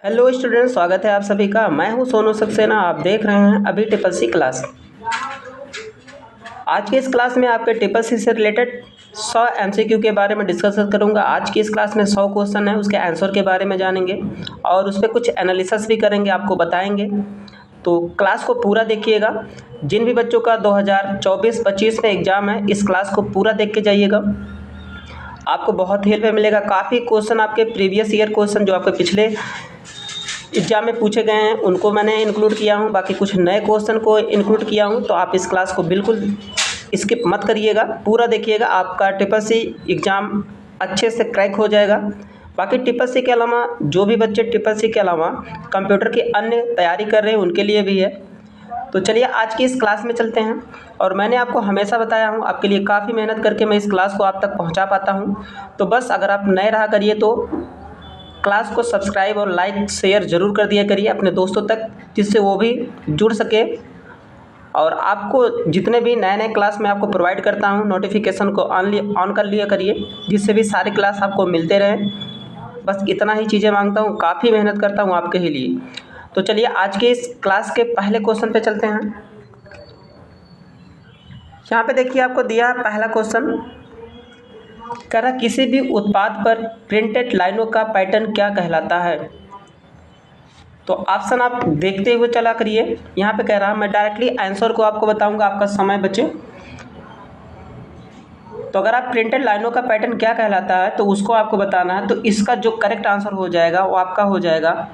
Hello student, स्वागत है आप सभी का। मैं हूं सोनू सक्सेना। आप देख रहे हैं अभी ट्रिपल सी क्लास। आज की इस क्लास में आपके ट्रिपल सी से रिलेटेड 100 एमसीक्यू के बारे में डिस्कस करूंगा। आज की इस क्लास में 100 क्वेश्चन है, उसके आंसर के बारे में जानेंगे और उस पर कुछ एनालिसिस भी करेंगे, आपको बताएंगे। तो क्लास को पूरा देखिएगा। जिन भी बच्चों का 2024-25 में एग्ज़ाम है, इस क्लास को पूरा देख के जाइएगा, आपको बहुत हेल्प मिलेगा। काफ़ी क्वेश्चन आपके प्रीवियस ईयर क्वेश्चन जो आपके पिछले एग्जाम में पूछे गए हैं उनको मैंने इंक्लूड किया हूं, बाकी कुछ नए क्वेश्चन को इंक्लूड किया हूं। तो आप इस क्लास को बिल्कुल स्किप मत करिएगा, पूरा देखिएगा। आपका ट्रिपल सी एग्ज़ाम अच्छे से क्रैक हो जाएगा। बाकी ट्रिपल सी के अलावा जो भी बच्चे ट्रिपल सी के अलावा कंप्यूटर की अन्य तैयारी कर रहे हैं उनके लिए भी है। तो चलिए आज की इस क्लास में चलते हैं। और मैंने आपको हमेशा बताया हूँ, आपके लिए काफ़ी मेहनत करके मैं इस क्लास को आप तक पहुँचा पाता हूँ। तो बस अगर आप नए रहा करिए तो क्लास को सब्सक्राइब और लाइक शेयर ज़रूर कर दिया करिए अपने दोस्तों तक, जिससे वो भी जुड़ सके। और आपको जितने भी नए नए क्लास मैं आपको प्रोवाइड करता हूँ, नोटिफिकेशन को ऑन कर लिया करिए, जिससे भी सारे क्लास आपको मिलते रहें। बस इतना ही चीज़ें मांगता हूँ, काफ़ी मेहनत करता हूँ आपके ही लिए। तो चलिए आज के इस क्लास के पहले क्वेश्चन पे चलते हैं। यहाँ पे देखिए आपको दिया है पहला क्वेश्चन, कह रहा किसी भी उत्पाद पर प्रिंटेड लाइनों का पैटर्न क्या कहलाता है। तो ऑप्शन आप देखते हुए चला करिए। यहाँ पे कह रहा मैं डायरेक्टली आंसर को आपको बताऊंगा, आपका समय बचे। तो अगर आप प्रिंटेड लाइनों का पैटर्न क्या कहलाता है तो उसको आपको बताना है। तो इसका जो करेक्ट आंसर हो जाएगा वो आपका हो जाएगा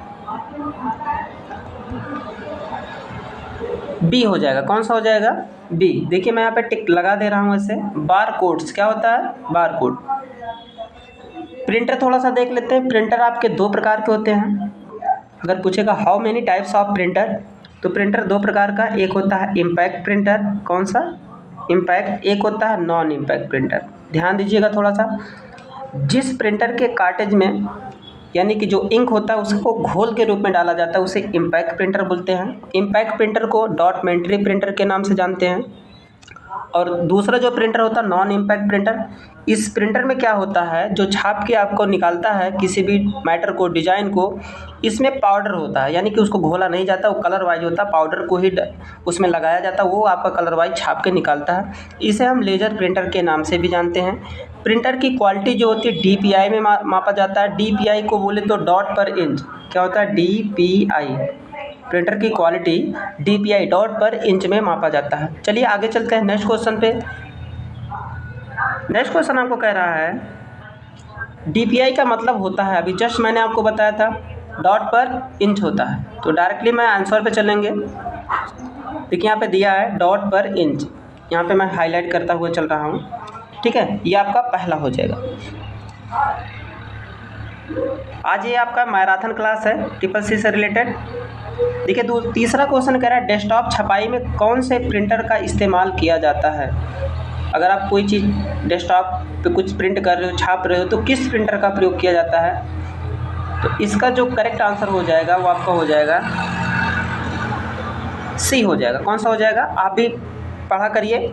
बी हो जाएगा। कौन सा हो जाएगा? बी। देखिए मैं यहाँ पे टिक लगा दे रहा हूँ ऐसे। बार कोड्स क्या होता है? Bar code. प्रिंटर थोड़ा सा देख लेते हैं। प्रिंटर आपके दो प्रकार के होते हैं। अगर पूछेगा how many types of printer, तो प्रिंटर दो प्रकार का, एक होता है इम्पैक्ट प्रिंटर। कौन सा? इम्पैक्ट। एक होता है नॉन इम्पैक्ट प्रिंटर। ध्यान दीजिएगा थोड़ा सा। जिस प्रिंटर के कार्टेज में यानी कि जो इंक होता है उसको घोल के रूप में डाला जाता है उसे इम्पैक्ट प्रिंटर बोलते हैं। इम्पैक्ट प्रिंटर को डॉट मेट्री प्रिंटर के नाम से जानते हैं। और दूसरा जो प्रिंटर होता है नॉन इम्पैक्ट प्रिंटर, इस प्रिंटर में क्या होता है, जो छाप के आपको निकालता है किसी भी मैटर को, डिजाइन को, इसमें पाउडर होता है, यानी कि उसको घोला नहीं जाता, वो कलर वाइज होता है, पाउडर को ही उसमें लगाया जाता है, वो आपका कलर वाइज छाप के निकालता है। इसे हम लेजर प्रिंटर के नाम से भी जानते हैं। प्रिंटर की क्वालिटी जो होती है DPI में मापा जाता है। DPI को बोले तो डॉट पर इंच। क्या होता है? DPI। प्रिंटर की क्वालिटी DPI डॉट पर इंच में मापा जाता है। चलिए आगे चलते हैं नेक्स्ट क्वेश्चन पे। नेक्स्ट क्वेश्चन आपको कह रहा है DPI का मतलब होता है, अभी जस्ट मैंने आपको बताया था, डॉट पर इंच होता है। तो डायरेक्टली मैं आंसर पे चलेंगे। देखिए यहाँ पे दिया है डॉट पर इंच, यहाँ पे मैं हाईलाइट करता हुआ चल रहा हूँ। ठीक है, ये आपका पहला हो जाएगा। आज ये आपका मैराथन क्लास है ट्रिपल सी से रिलेटेड। देखिए तीसरा क्वेश्चन कह रहा है डेस्कटॉप छपाई में कौन से प्रिंटर का इस्तेमाल किया जाता है। अगर आप कोई चीज़ डेस्कटॉप पे कुछ प्रिंट कर रहे हो, छाप रहे हो, तो किस प्रिंटर का प्रयोग किया जाता है। तो इसका जो करेक्ट आंसर हो जाएगा वो आपका हो जाएगा सी हो जाएगा। कौन सा हो जाएगा? आप भी पढ़ा करिए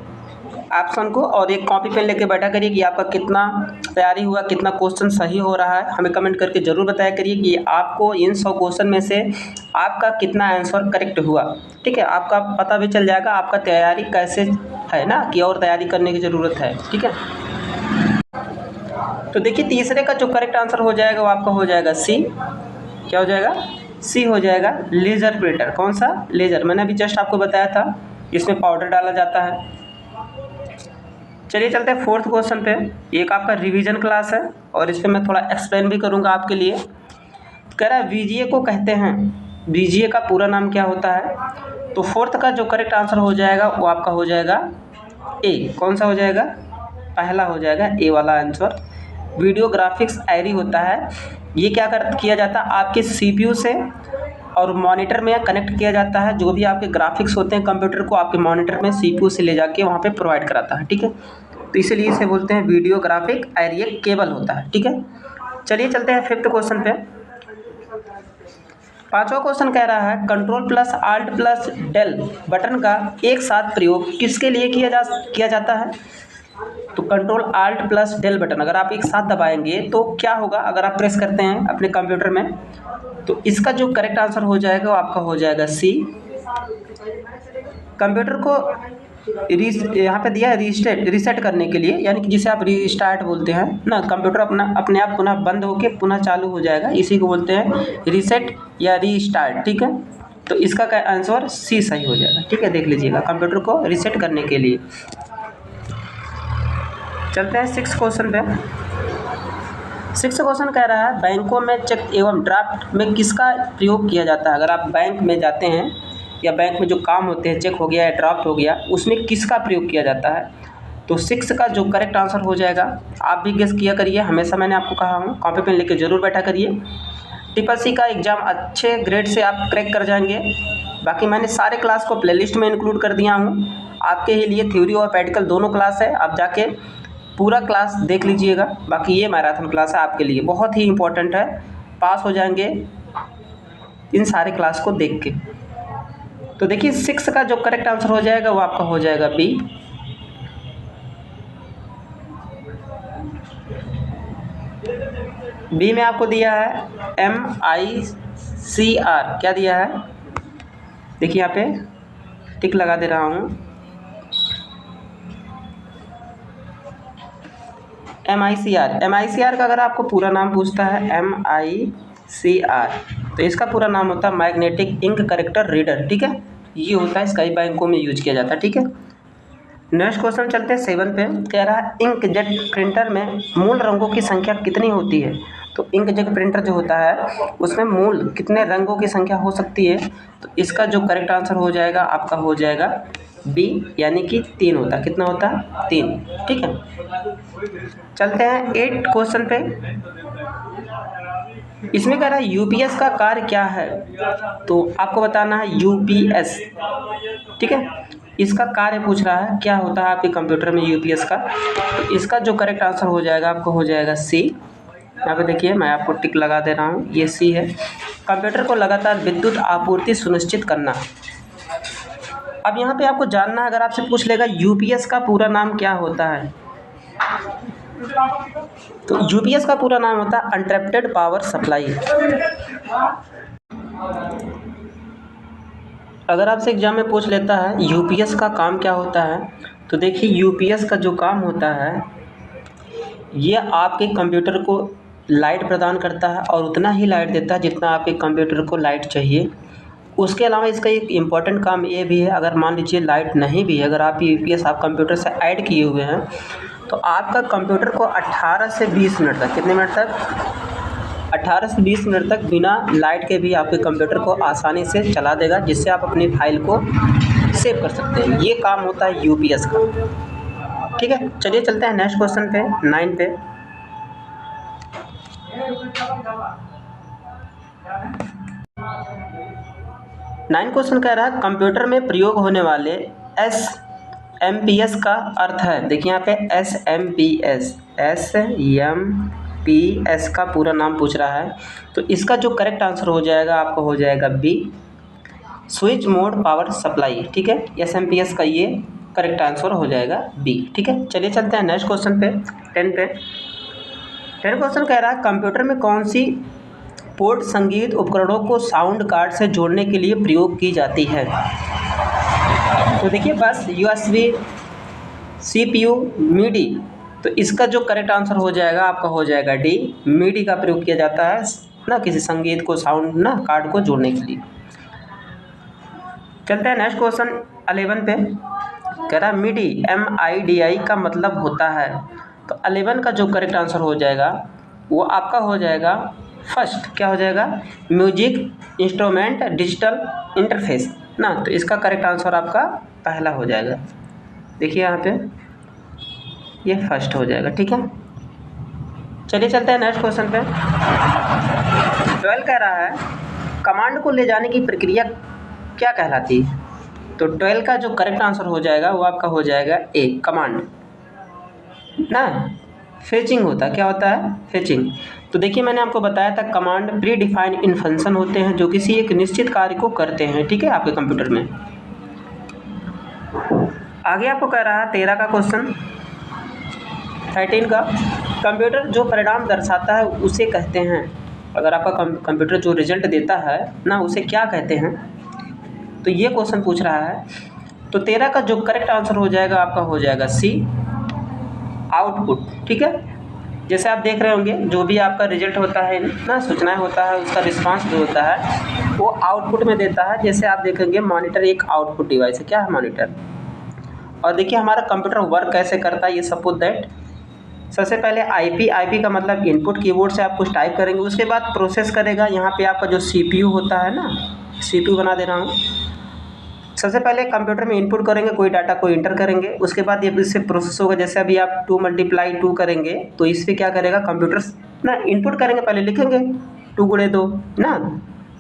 ऑप्शन को और एक कॉपी पेन लेके बैठा करिए कि आपका कितना तैयारी हुआ, कितना क्वेश्चन सही हो रहा है। हमें कमेंट करके ज़रूर बताया करिए कि आपको इन 100 क्वेश्चन में से आपका कितना आंसर करेक्ट हुआ। ठीक है, आपका पता भी चल जाएगा आपका तैयारी कैसे है ना, कि और तैयारी करने की ज़रूरत है। ठीक है, तो देखिए तीसरे का जो करेक्ट आंसर हो जाएगा वो आपका हो जाएगा सी। क्या हो जाएगा? सी हो जाएगा, लेज़र प्रिंटर। कौन सा? लेज़र। मैंने अभी जस्ट आपको बताया था, इसमें पाउडर डाला जाता है। चलिए चलते हैं फोर्थ क्वेश्चन पे। एक आपका रिवीजन क्लास है और इस पर मैं थोड़ा एक्सप्लेन भी करूँगा आपके लिए। कह रहा है VGA को कहते हैं, VGA का पूरा नाम क्या होता है। तो फोर्थ का जो करेक्ट आंसर हो जाएगा वो आपका हो जाएगा ए। कौन सा हो जाएगा? पहला हो जाएगा ए वाला आंसर। वीडियो ग्राफिक्स एरे होता है, ये क्या किया जाता है, आपके CPU से और मॉनिटर में कनेक्ट किया जाता है। जो भी आपके ग्राफिक्स होते हैं कंप्यूटर को आपके मॉनिटर में CPU से ले जाके वहाँ पे प्रोवाइड कराता है। ठीक है, तो इसीलिए इसे बोलते हैं वीडियो ग्राफिक एरे केबल होता है। ठीक है, चलिए चलते हैं फिफ्थ क्वेश्चन पे। पांचवा क्वेश्चन कह रहा है control plus alt plus del button का एक साथ प्रयोग किसके लिए किया जाता है। तो control alt plus del button अगर आप एक साथ दबाएंगे तो क्या होगा, अगर आप प्रेस करते हैं अपने कंप्यूटर में तो इसका जो करेक्ट आंसर हो जाएगा वो आपका हो जाएगा सी। कंप्यूटर को यहाँ पे दिया है रीसेट करने के लिए, यानी कि जिसे आप रीस्टार्ट बोलते हैं ना, कंप्यूटर अपने आप पुनः बंद होकर पुनः चालू हो जाएगा, इसी को बोलते हैं रीसेट या रीस्टार्ट। ठीक है, तो इसका आंसर सी सही हो जाएगा। ठीक है, देख लीजिएगा कंप्यूटर को रीसेट करने के लिए। चलते हैं 6 क्वेश्चन पे। 6 क्वेश्चन कह रहा है बैंकों में चेक एवं ड्राफ्ट में किसका प्रयोग किया जाता है। अगर आप बैंक में जाते हैं या बैंक में जो काम होते हैं, चेक हो गया या ड्राफ्ट हो गया, उसमें किसका प्रयोग किया जाता है। तो 6 का जो करेक्ट आंसर हो जाएगा, आप भी गेस किया करिए, हमेशा मैंने आपको कहा हूँ कॉपी पेन लेके ज़रूर बैठा करिए। ट्रिपल का एग्ज़ाम अच्छे ग्रेड से आप क्रैक कर जाएंगे। बाकी मैंने सारे क्लास को प्लेलिस्ट में इंक्लूड कर दिया हूँ आपके ही लिए, थ्योरी और प्रैक्टिकल दोनों क्लास है, आप जाके पूरा क्लास देख लीजिएगा। बाकी ये मैराथन क्लास है आपके लिए, बहुत ही इंपॉर्टेंट है, पास हो जाएंगे इन सारे क्लास को देख के। तो देखिए 6 का जो करेक्ट आंसर हो जाएगा वो आपका हो जाएगा बी। बी में आपको दिया है MICR, क्या दिया है देखिए यहाँ पे टिक लगा दे रहा हूँ। MICR का अगर आपको पूरा नाम पूछता है MICR, तो इसका पूरा नाम होता है मैग्नेटिक इंक करेक्टर रीडर। ठीक है, ये होता है, कई बैंकों में यूज किया जाता है। ठीक है, नेक्स्ट क्वेश्चन चलते हैं 7 पे। कह रहा है इंकजेट प्रिंटर में मूल रंगों की संख्या कितनी होती है। तो इंकजेट प्रिंटर जो होता है उसमें मूल कितने रंगों की संख्या हो सकती है। तो इसका जो करेक्ट आंसर हो जाएगा आपका हो जाएगा बी, यानी कि 3 होता है। कितना होता है 3। ठीक है, चलते हैं 8 क्वेश्चन पे। इसमें कह रहा है यूपीएस का कार्य क्या है। तो आपको बताना है यूपीएस। ठीक है, इसका कार्य पूछ रहा है क्या होता है आपके कंप्यूटर में यूपीएस का। तो इसका जो करेक्ट आंसर हो जाएगा आपको हो जाएगा सी। यहाँ पे देखिए मैं आपको टिक लगा दे रहा हूँ, ये सी है। कंप्यूटर को लगातार विद्युत आपूर्ति सुनिश्चित करना। अब यहाँ पे आपको जानना है, अगर आपसे पूछ लेगा यूपीएस का पूरा नाम क्या होता है, तो यूपीएस का पूरा नाम होता है अनइंटरप्टेड पावर सप्लाई। अगर आपसे एग्जाम में पूछ लेता है यूपीएस का काम क्या होता है, तो देखिए यूपीएस का जो काम होता है ये आपके कंप्यूटर को लाइट प्रदान करता है और उतना ही लाइट देता है जितना आपके कंप्यूटर को लाइट चाहिए। उसके अलावा इसका एक इम्पॉर्टेंट काम ये भी है, अगर मान लीजिए लाइट नहीं भी है, अगर आप यूपीएस आप कंप्यूटर से ऐड किए हुए हैं, तो आपका कंप्यूटर को 18 से 20 मिनट तक, कितने मिनट तक 18 से 20 मिनट तक बिना लाइट के भी आपके कंप्यूटर को आसानी से चला देगा, जिससे आप अपनी फाइल को सेव कर सकते हैं। ये काम होता है यूपीएस का। ठीक है, चलिए चलते हैं नेक्स्ट क्वेश्चन पे 9 पे। नाइन क्वेश्चन कह रहा है कंप्यूटर में प्रयोग होने वाले SMPS का अर्थ है। देखिए यहाँ पे SMPS का पूरा नाम पूछ रहा है। तो इसका जो करेक्ट आंसर हो जाएगा आपका हो जाएगा B, switch mode power supply. ठीक है, SMPS का ये करेक्ट आंसर हो जाएगा बी। ठीक है, चलिए चलते हैं नेक्स्ट क्वेश्चन पे 10 पे। 10 क्वेश्चन कह रहा है कंप्यूटर में कौन सी पोर्ट संगीत उपकरणों को साउंड कार्ड से जोड़ने के लिए प्रयोग की जाती है। तो देखिए बस USB, CPU, MIDI। तो इसका जो करेक्ट आंसर हो जाएगा आपका हो जाएगा डी, MIDI का प्रयोग किया जाता है ना किसी संगीत को साउंड ना कार्ड को जोड़ने के लिए। चलते हैं नेक्स्ट क्वेश्चन 11 पे। कह रहा है MIDI का मतलब होता है। तो 11 का जो करेक्ट आंसर हो जाएगा वो आपका हो जाएगा फर्स्ट, क्या हो जाएगा म्यूजिक इंस्ट्रूमेंट डिजिटल इंटरफेस ना। तो इसका करेक्ट आंसर आपका पहला हो जाएगा। देखिए यहाँ पे ये फर्स्ट हो जाएगा। ठीक है, चलिए चलते हैं नेक्स्ट क्वेश्चन पे। 12 कह रहा है कमांड को ले जाने की प्रक्रिया क्या कहलाती है। तो 12 का जो करेक्ट आंसर हो जाएगा वो आपका हो जाएगा ए, कमांड ना। फेचिंग होता है, क्या होता है फेचिंग। तो देखिए मैंने आपको बताया था command pre defined in function होते हैं जो किसी एक निश्चित कार्य को करते हैं। ठीक है, आपके कंप्यूटर में। आगे आपको कह रहा है 13 का क्वेश्चन 13 का, कंप्यूटर जो परिणाम दर्शाता है उसे कहते हैं। अगर आपका कंप्यूटर जो रिजल्ट देता है ना उसे क्या कहते हैं, तो ये क्वेश्चन पूछ रहा है। तो 13 का जो करेक्ट आंसर हो जाएगा आपका हो जाएगा सी, आउटपुट। ठीक है, जैसे आप देख रहे होंगे जो भी आपका रिजल्ट होता है ना, सूचनाएं होता है, उसका रिस्पांस जो होता है वो आउटपुट में देता है। जैसे आप देखेंगे मॉनिटर एक आउटपुट डिवाइस है। क्या है? मॉनिटर। और देखिए हमारा कंप्यूटर वर्क कैसे करता है, ये सपोज दैट सबसे पहले आईपी का मतलब इनपुट, कीबोर्ड से आप कुछ टाइप करेंगे, उसके बाद प्रोसेस करेगा। यहाँ पे आपका जो सीपीयू होता है ना, सीपीयू बना दे रहा हूँ। सबसे पहले कंप्यूटर में इनपुट करेंगे, कोई डाटा को इंटर करेंगे, उसके बाद ये इससे प्रोसेस होगा। जैसे अभी आप 2 × 2 करेंगे तो इस पर क्या करेगा कंप्यूटर ना, इनपुट करेंगे, पहले लिखेंगे 2 × 2 ना,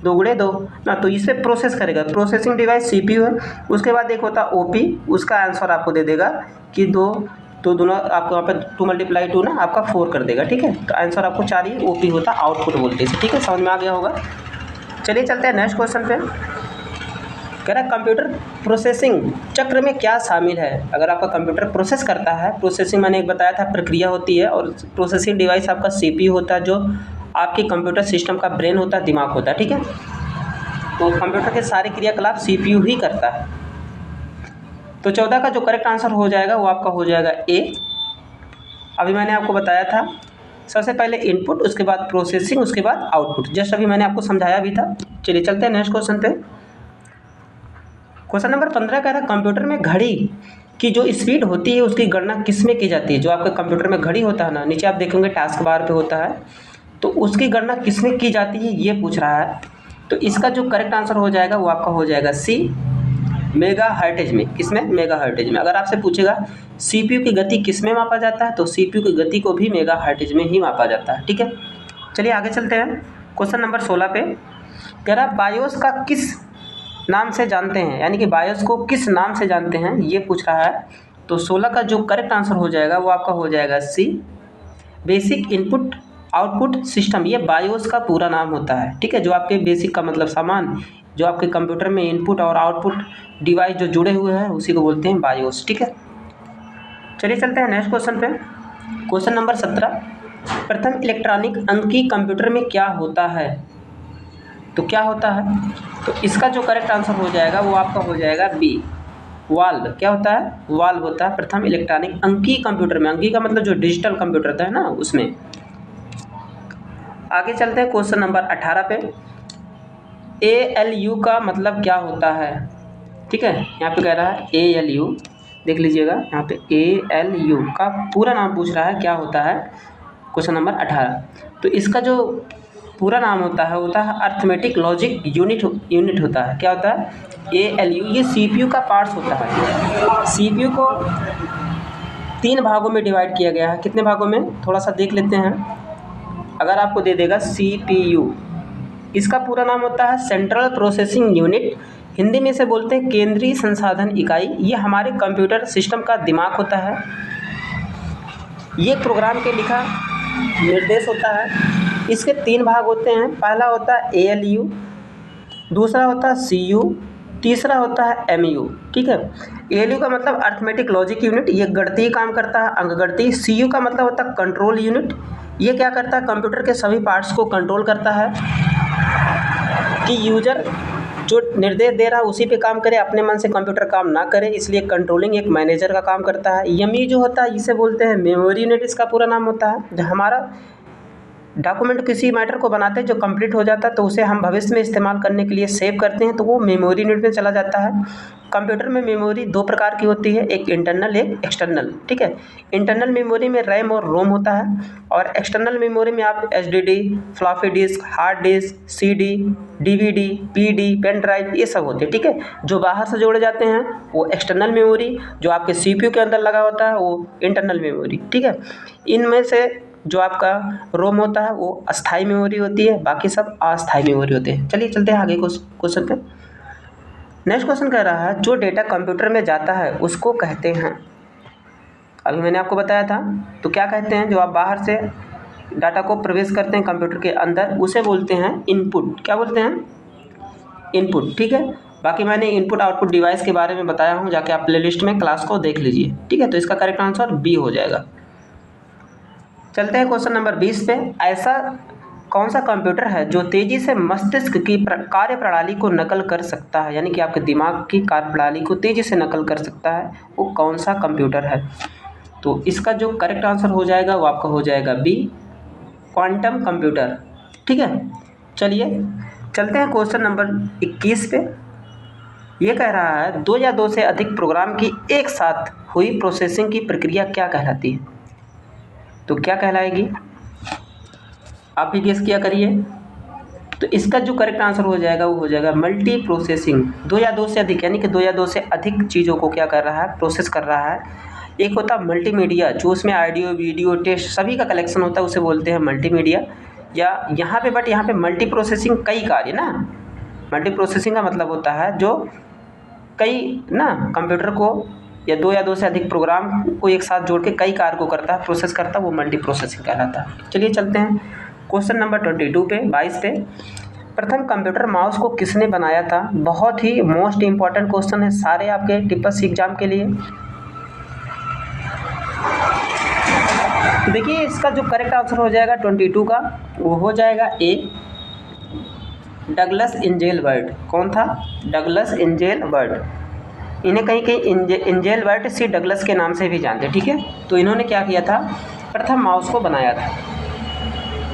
2 × 2 ना, तो इसे प्रोसेस करेगा। प्रोसेसिंग डिवाइस सीपीयू है। उसके बाद एक होता है ओपी, उसका आंसर आपको दे देगा कि 2, तो दोनों आपको यहाँ पे 2 × 2 ना आपका 4 कर देगा। ठीक है, तो आंसर आपको 4 ही ओपी होता है, आउटपुट वोल्टेज। ठीक है, समझ में आ गया होगा। चलिए चलते हैं नेक्स्ट क्वेश्चन पे। कह रहा है कंप्यूटर प्रोसेसिंग चक्र में क्या शामिल है। अगर आपका कंप्यूटर प्रोसेस करता है, प्रोसेसिंग मैंने एक बताया था प्रक्रिया होती है, और प्रोसेसिंग डिवाइस आपका सीपीयू होता है, जो आपकी कंप्यूटर सिस्टम का ब्रेन होता है, दिमाग होता है। ठीक है, तो कंप्यूटर के सारे क्रियाकलाप सीपीयू ही करता है। तो 14 का जो करेक्ट आंसर हो जाएगा वो आपका हो जाएगा ए। अभी मैंने आपको बताया था सबसे पहले इनपुट, उसके बाद प्रोसेसिंग, उसके बाद आउटपुट। जस्ट अभी मैंने आपको समझाया भी था। चलिए चलते हैं नेक्स्ट क्वेश्चन पे। क्वेश्चन नंबर 15 कह रहा है कंप्यूटर में घड़ी की जो स्पीड होती है उसकी गणना किस में की जाती है। जो आपके कंप्यूटर में घड़ी होता है ना, नीचे आप देखेंगे टास्क बार पे होता है, तो उसकी गणना किस में की जाती है ये पूछ रहा है। तो इसका जो करेक्ट आंसर हो जाएगा वो आपका हो जाएगा सी, मेगाहर्ट्ज में। किस में? मेगाहर्ट्ज में। अगर आपसे पूछेगा सीपीयू की गति किस में मापा जाता है, तो सीपीयू की गति को भी मेगाहर्ट्ज में ही मापा जाता है। ठीक है, चलिए आगे चलते हैं क्वेश्चन नंबर 16 पे। कह रहा बायोस का किस नाम से जानते हैं, यानी कि बायोस को किस नाम से जानते हैं ये पूछ रहा है। तो 16 का जो करेक्ट आंसर हो जाएगा वो आपका हो जाएगा सी, बेसिक इनपुट आउटपुट सिस्टम। ये बायोस का पूरा नाम होता है। ठीक है, जो आपके बेसिक का मतलब सामान, जो आपके कंप्यूटर में इनपुट और आउटपुट डिवाइस जो जुड़े हुए हैं उसी को बोलते हैं बायोस। ठीक है, चलिए चलते हैं नेक्स्ट क्वेश्चन पे। क्वेश्चन नंबर 17, प्रथम इलेक्ट्रॉनिक अंकी कंप्यूटर में क्या होता है। तो क्या होता है, तो इसका जो करेक्ट आंसर हो जाएगा वो आपका हो जाएगा बी, वाल्व। क्या होता है? वाल्व होता है प्रथम इलेक्ट्रॉनिक अंकी कंप्यूटर में। अंकी का मतलब जो डिजिटल कंप्यूटर था ना उसमें। आगे चलते हैं क्वेश्चन नंबर 18 पे। ALU का मतलब क्या होता है। ठीक है, यहाँ पे कह रहा है ALU, देख लीजिएगा यहाँ पे ALU का पूरा नाम पूछ रहा है क्या होता है, क्वेश्चन नंबर 18। तो इसका जो पूरा नाम होता है अर्थमेटिक लॉजिक यूनिट होता है। क्या होता है? ALU। ये सीपीयू का पार्ट्स होता है। सीपीयू को 3 भागों में डिवाइड किया गया है। कितने भागों में, थोड़ा सा देख लेते हैं। अगर आपको दे देगा सीपीयू, इसका पूरा नाम होता है सेंट्रल प्रोसेसिंग यूनिट, हिंदी में से बोलते हैं केंद्रीय संसाधन इकाई। ये हमारे कंप्यूटर सिस्टम का दिमाग होता है। ये प्रोग्राम के लिखा निर्देश होता है। इसके 3 भाग होते हैं। पहला होता है ALU, दूसरा होता है CU, तीसरा होता है MU। ठीक है, ALU का मतलब अर्थमेटिक लॉजिक यूनिट, ये गणितीय काम करता है, अंकगणितीय। CU का मतलब होता है कंट्रोल यूनिट, ये क्या करता है, कंप्यूटर के सभी पार्ट्स को कंट्रोल करता है कि यूजर जो निर्देश दे रहा है उसी पे काम करे, अपने मन से कंप्यूटर काम ना करे, इसलिए कंट्रोलिंग एक मैनेजर का काम करता है। MU जो होता है इसे बोलते हैं मेमोरी यूनिट, इसका पूरा नाम होता है। जो हमारा डॉक्यूमेंट किसी मैटर को बनाते हैं जो कंप्लीट हो जाता है तो उसे हम भविष्य में इस्तेमाल करने के लिए सेव करते हैं, तो वो मेमोरी यूनिट में चला जाता है। कंप्यूटर में मेमोरी 2 प्रकार की होती है, एक इंटरनल एक एक्सटर्नल। ठीक है, इंटरनल मेमोरी में रैम और रोम होता है, और एक्सटर्नल मेमोरी में आप HDD, floppy disk, hard disk, CD, DVD, PD, pen drive, ये सब होते हैं। ठीक है, जो बाहर से जोड़े जाते हैं वो एक्सटर्नल मेमोरी, जो आपके CPU के अंदर लगा होता है वो इंटरनल मेमोरी। ठीक है, इनमें से जो आपका रोम होता है वो अस्थाई मेमोरी होती है, बाकी सब अस्थाई मेमोरी होते हैं। चलिए चलते हैं आगे क्वेश्चन पे। नेक्स्ट क्वेश्चन कह रहा है जो डेटा कंप्यूटर में जाता है उसको कहते हैं, अभी मैंने आपको बताया था, तो क्या कहते हैं, जो आप बाहर से डाटा को प्रवेश करते हैं कंप्यूटर के अंदर उसे बोलते हैं इनपुट। क्या बोलते हैं? इनपुट। ठीक है, बाकी मैंने इनपुट आउटपुट डिवाइस के बारे में बताया हूँ, जाके आप प्लेलिस्ट में क्लास को देख लीजिए। ठीक है, तो इसका करेक्ट आंसर बी हो जाएगा। चलते हैं क्वेश्चन नंबर 20 पे। ऐसा कौन सा कंप्यूटर है जो तेज़ी से मस्तिष्क की कार्य प्रणाली को नकल कर सकता है, यानी कि आपके दिमाग की कार्य प्रणाली को तेज़ी से नकल कर सकता है, वो कौन सा कंप्यूटर है। तो इसका जो करेक्ट आंसर हो जाएगा वो आपका हो जाएगा बी, क्वांटम कंप्यूटर। ठीक है, चलिए चलते हैं क्वेश्चन नंबर 21 पे। ये कह रहा है 2 या 2 से अधिक प्रोग्राम की एक साथ हुई प्रोसेसिंग की प्रक्रिया क्या कहलाती है। तो क्या कहलाएगी, आप भी गेस किया करिए। तो इसका जो करेक्ट आंसर हो जाएगा वो हो जाएगा मल्टी प्रोसेसिंग। 2 या 2 से अधिक, यानी कि 2 या 2 से अधिक चीज़ों को क्या कर रहा है, प्रोसेस कर रहा है। एक होता है मल्टीमीडिया, जो उसमें ऑडियो वीडियो टेक्स्ट सभी का कलेक्शन होता है, उसे बोलते हैं मल्टीमीडिया। या यहाँ पे यहाँ पे मल्टी प्रोसेसिंग कई कार्य ना, मल्टी प्रोसेसिंग का मतलब होता है जो कई ना कंप्यूटर को या 2 या 2 से अधिक प्रोग्राम को एक साथ जोड़ के कई कार्य को करता है, प्रोसेस करता है, वो मल्टी प्रोसेसिंग कहलाता है। चलिए चलते हैं क्वेश्चन नंबर 22 पे, 22 पे। प्रथम कंप्यूटर माउस को किसने बनाया था। बहुत ही मोस्ट इंपॉर्टेंट क्वेश्चन है सारे आपके टिप्पस एग्जाम के लिए। तो देखिए इसका जो करेक्ट आंसर हो जाएगा 22 का वो हो जाएगा ए, डगलस एंजेलबर्ट। कौन था, डगलस एंजेलबर्ट। इन्हें कहीं कहीं एंजेलबर्ट सी डगलस के नाम से भी जानते हैं। ठीक है, तो इन्होंने क्या किया था, प्रथम माउस को बनाया था।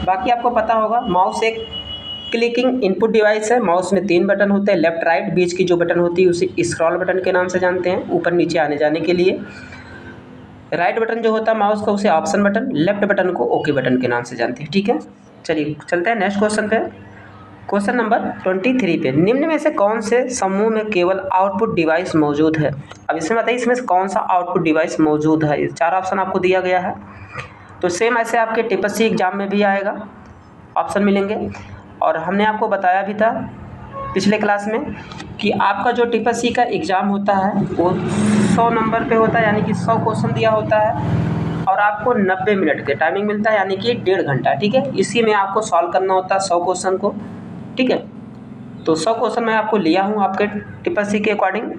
बाकी आपको पता होगा माउस एक क्लिकिंग इनपुट डिवाइस है। माउस में 3 बटन होते हैं, लेफ्ट राइट, बीच की जो बटन होती है उसे स्क्रॉल बटन के नाम से जानते हैं, ऊपर नीचे आने जाने के लिए। राइट बटन जो होता है माउस का उसे ऑप्शन बटन, लेफ्ट बटन को ओके बटन के नाम से जानते हैं। ठीक है, चलिए चलते हैं नेक्स्ट क्वेश्चन पे। क्वेश्चन नंबर 23 पे, निम्न में से कौन से समूह में केवल आउटपुट डिवाइस मौजूद है। अब इसमें बताइए इसमें से कौन सा आउटपुट डिवाइस मौजूद है। 4 ऑप्शन आपको दिया गया है। तो सेम ऐसे आपके टिप्पसी एग्जाम में भी आएगा, ऑप्शन मिलेंगे। और हमने आपको बताया भी था पिछले क्लास में कि आपका जो टिप्पसी का एग्ज़ाम होता है वो 100 नंबर पे होता है, यानी कि 100 क्वेश्चन दिया होता है और आपको 90 मिनट के टाइमिंग मिलता है, यानी कि 1.5 घंटा। ठीक है, इसी में आपको सॉल्व करना होता है 100 क्वेश्चन को। ठीक है, तो 100 क्वेश्चन मैं आपको लिया हूँ आपके टिप्पसी के अकॉर्डिंग।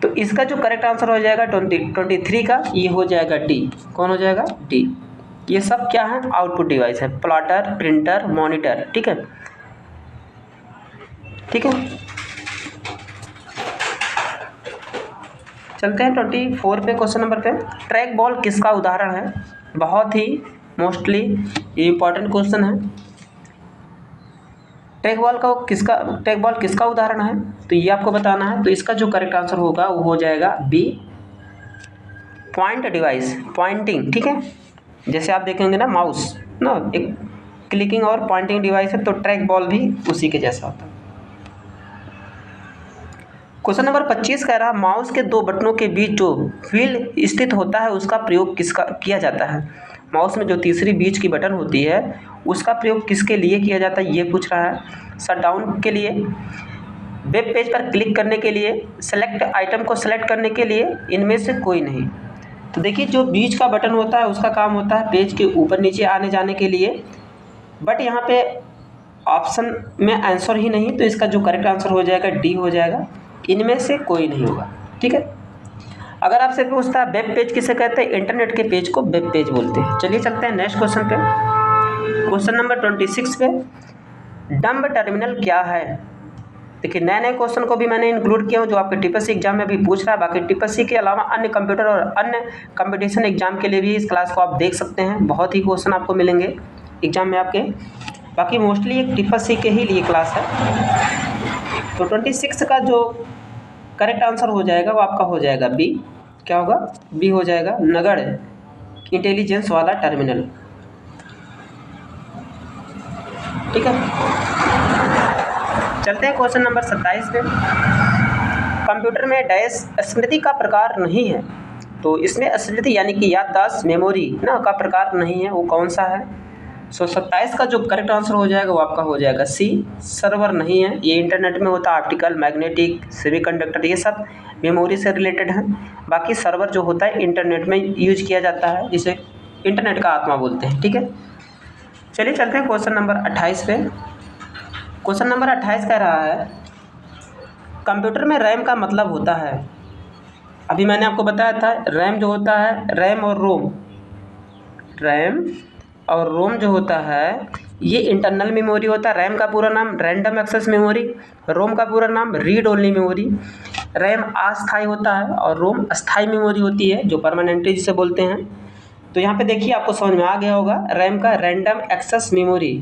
तो इसका जो करेक्ट आंसर हो जाएगा 23 का, ये हो जाएगा डी। कौन हो जाएगा, डी। ये सब क्या है, आउटपुट डिवाइस है, प्लॉटर, प्रिंटर, मॉनिटर। ठीक है, ठीक है, चलते हैं 24 पे, क्वेश्चन नंबर पे। ट्रैक बॉल किसका उदाहरण है। बहुत ही मोस्टली इम्पॉर्टेंट क्वेश्चन है। ट्रैक बॉल किसका उदाहरण है, तो ये आपको बताना है। तो इसका जो करेक्ट आंसर होगा वो हो जाएगा बी, पॉइंट डिवाइस, पॉइंटिंग। ठीक है, जैसे आप देखेंगे ना माउस ना एक क्लिकिंग और पॉइंटिंग डिवाइस है, तो ट्रैक बॉल भी उसी के जैसा होता है। क्वेश्चन नंबर 25 कह रहा है माउस के 2 बटनों के बीच जो व्हील स्थित होता है उसका प्रयोग किसका किया जाता है। माउस में जो तीसरी बीच की बटन होती है उसका प्रयोग किसके लिए किया जाता है, ये पूछ रहा है। शट डाउन के लिए, वेब पेज पर क्लिक करने के लिए, सेलेक्ट आइटम को सेलेक्ट करने के लिए, इनमें से कोई नहीं। तो देखिए जो बीच का बटन होता है उसका काम होता है पेज के ऊपर नीचे आने जाने के लिए, बट यहाँ पे ऑप्शन में आंसर ही नहीं, तो इसका जो करेक्ट आंसर हो जाएगा डी हो जाएगा, इनमें से कोई नहीं होगा। ठीक है, अगर आपसे पूछता है वेब पेज किसे कहते हैं, इंटरनेट के पेज को वेब पेज बोलते हैं। चलिए चलते हैं नेक्स्ट क्वेश्चन पे, क्वेश्चन नंबर 26 पे। डंब टर्मिनल क्या है। देखिए नए क्वेश्चन को भी मैंने इंक्लूड किया हूँ जो आपके टिप्पसी एग्जाम में भी पूछ रहा है। बाकी टिप्पसी के अलावा अन्य कंप्यूटर और अन्य कंपटीशन एग्जाम के लिए भी इस क्लास को आप देख सकते हैं, बहुत ही क्वेश्चन आपको मिलेंगे एग्जाम में आपके। बाकी मोस्टली एक टिप्पसी के ही लिए क्लास है। तो 26 का जो करेक्ट आंसर हो जाएगा वो आपका हो जाएगा बी। क्या होगा, बी हो जाएगा, नगड़ इंटेलिजेंस वाला टर्मिनल। ठीक है, चलते हैं क्वेश्चन नंबर 27 पे। कंप्यूटर में डैश स्मृति का प्रकार नहीं है, तो इसमें स्मृति यानी कि याददाश्त मेमोरी ना का प्रकार नहीं है, वो कौन सा है। 27 का जो करेक्ट आंसर हो जाएगा वो आपका हो जाएगा सी, सर्वर नहीं है। ये इंटरनेट में होता है, ऑप्टिकल, मैग्नेटिक, सेमीकंडक्टर, ये सब मेमोरी से रिलेटेड है। बाकी सर्वर जो होता है इंटरनेट में यूज किया जाता है, जिसे इंटरनेट का आत्मा बोलते हैं। ठीक है, चलिए चलते हैं क्वेश्चन नंबर 28 पे। क्वेश्चन नंबर 28 कह रहा है कंप्यूटर में रैम का मतलब होता है। अभी मैंने आपको बताया था रैम जो होता है, रैम और रोम, रैम और रोम जो होता है ये इंटरनल मेमोरी होता है। रैम का पूरा नाम रैंडम एक्सेस मेमोरी, रोम का पूरा नाम रीड ओनली मेमोरी। रैम अस्थायी होता है और रोम अस्थायी मेमोरी होती है, जो परमानेंटली जिसे बोलते हैं। तो यहाँ पे देखिए आपको समझ में आ गया होगा, रैम का रैंडम एक्सेस मेमोरी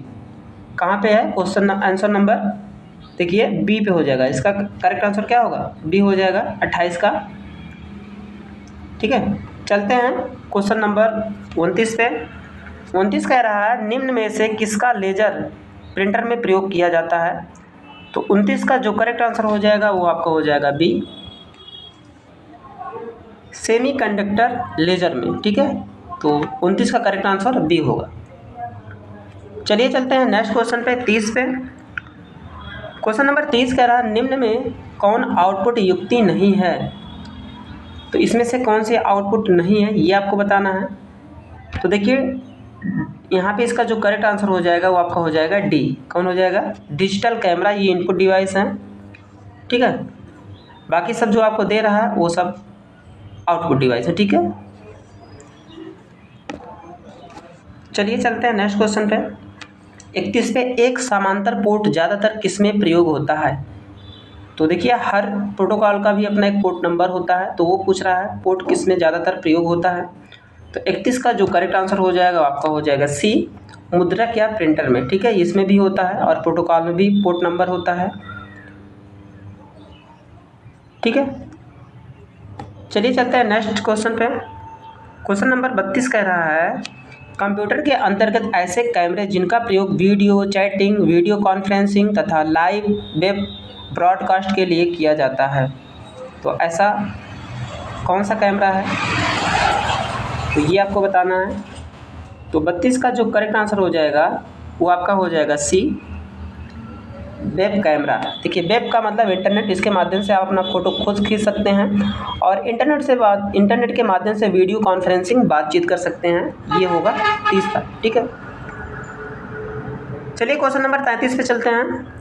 कहाँ पे है। क्वेश्चन आंसर नंबर देखिए बी पे हो जाएगा। इसका करेक्ट आंसर क्या होगा, बी हो जाएगा 28 का। ठीक है, चलते हैं क्वेश्चन नंबर 29 पे। 29 कह रहा है निम्न में से किसका लेजर प्रिंटर में प्रयोग किया जाता है। तो 29 का जो करेक्ट आंसर हो जाएगा वो आपका हो जाएगा बी, सेमीकंडक्टर लेजर में। ठीक है, तो 29 का करेक्ट आंसर बी होगा। चलिए चलते हैं नेक्स्ट क्वेश्चन पे, 30 पे। क्वेश्चन नंबर 30 कह रहा है निम्न में कौन आउटपुट युक्ति नहीं है। तो इसमें से कौन सी आउटपुट नहीं है ये आपको बताना है। तो देखिए यहाँ पे इसका जो करेक्ट आंसर हो जाएगा वो आपका हो जाएगा डी। कौन हो जाएगा, डिजिटल कैमरा, ये इनपुट डिवाइस है। ठीक है, बाकी सब जो आपको दे रहा है वो सब आउटपुट डिवाइस है। ठीक है, चलिए चलते हैं नेक्स्ट क्वेश्चन पे। 31 पे एक समांतर पोर्ट ज़्यादातर किसमें प्रयोग होता है। तो देखिए हर प्रोटोकॉल का भी अपना एक पोर्ट नंबर होता है, तो वो पूछ रहा है पोर्ट किसमें ज़्यादातर प्रयोग होता है। तो 31 का जो करेक्ट आंसर हो जाएगा आपका हो जाएगा सी, मुद्रक या प्रिंटर में। ठीक है, इसमें भी होता है और प्रोटोकॉल में भी पोर्ट नंबर होता है। ठीक है, चलिए चलते हैं नेक्स्ट क्वेश्चन पे। क्वेश्चन नंबर 32 कह रहा है कंप्यूटर के अंतर्गत ऐसे कैमरे जिनका प्रयोग वीडियो चैटिंग, वीडियो कॉन्फ्रेंसिंग तथा लाइव वेब ब्रॉडकास्ट के लिए किया जाता है। तो ऐसा कौन सा कैमरा है, तो ये आपको बताना है। तो 32 का जो करेक्ट आंसर हो जाएगा वो आपका हो जाएगा सी, वेब कैमरा। देखिए वेब का मतलब इंटरनेट, इसके माध्यम से आप अपना फ़ोटो खुद खींच सकते हैं और इंटरनेट के माध्यम से वीडियो कॉन्फ्रेंसिंग बातचीत कर सकते हैं। ये होगा 30 का। ठीक है, चलिए क्वेश्चन नंबर 33 पे चलते हैं।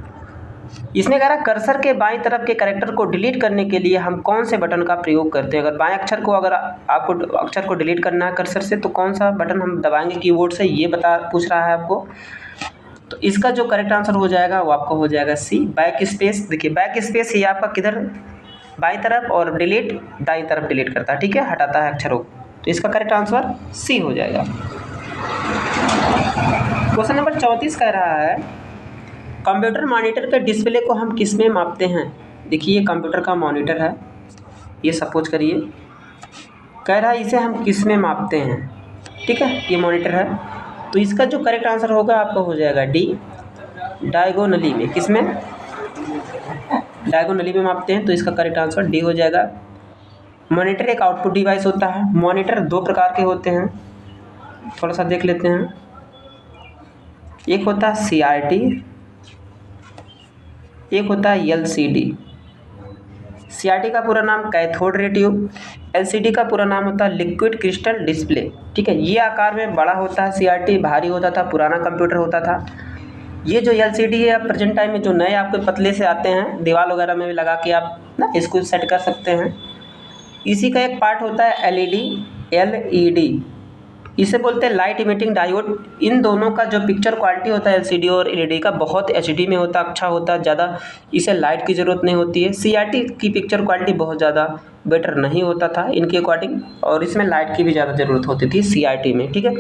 इसने कहा कर्सर के बाईं तरफ के कैरेक्टर को डिलीट करने के लिए हम कौन से बटन का प्रयोग करते हैं। अगर बाएं अक्षर को अगर आपको अक्षर को डिलीट करना है कर्सर से तो कौन सा बटन हम दबाएंगे कीबोर्ड से, ये पूछ रहा है आपको। तो इसका जो करेक्ट आंसर हो जाएगा वो आपका हो जाएगा सी, बैक स्पेस। देखिए बैक स्पेस ये आपका किधर, बाईं तरफ, और डिलीट दाईं तरफ डिलीट करता है। ठीक है, हटाता है अक्षरों को। तो इसका करेक्ट आंसर सी हो जाएगा। क्वेश्चन नंबर 34 कह रहा है कंप्यूटर मॉनिटर के डिस्प्ले को हम किस में मापते हैं। देखिए ये कंप्यूटर का मॉनिटर है, ये सपोज करिए, कह रहा है इसे हम किस में मापते हैं। ठीक है, ये मॉनिटर है, तो इसका जो करेक्ट आंसर होगा आपका हो जाएगा डी, डायगोनली में। किस में, डायगोनली में मापते हैं, तो इसका करेक्ट आंसर डी हो जाएगा। मॉनिटर एक आउटपुट डिवाइस होता है। मॉनिटर दो प्रकार के होते हैं, थोड़ा सा देख लेते हैं। एक होता है CRT, एक होता है LCD। CRT का पूरा नाम कैथोड रे ट्यूब, LCD का पूरा नाम होता है लिक्विड क्रिस्टल डिस्प्ले। ठीक है, ये आकार में बड़ा होता है, CRT भारी होता था, पुराना कंप्यूटर होता था। ये जो LCD है अब प्रेजेंट टाइम में जो नए आपके पतले से आते हैं, दीवार वगैरह में भी लगा के आप ना इसको सेट कर सकते हैं। इसी का एक पार्ट होता है LED, इसे बोलते हैं लाइट इमिटिंग डायोड। इन दोनों का जो पिक्चर क्वालिटी होता है LCD और LED का बहुत HD में होता है, अच्छा होता है, ज़्यादा इसे लाइट की ज़रूरत नहीं होती है। CRT की पिक्चर क्वालिटी बहुत ज़्यादा बेटर नहीं होता था इनके अकॉर्डिंग, और इसमें लाइट की भी ज़्यादा ज़रूरत होती थी CRT में। ठीक है,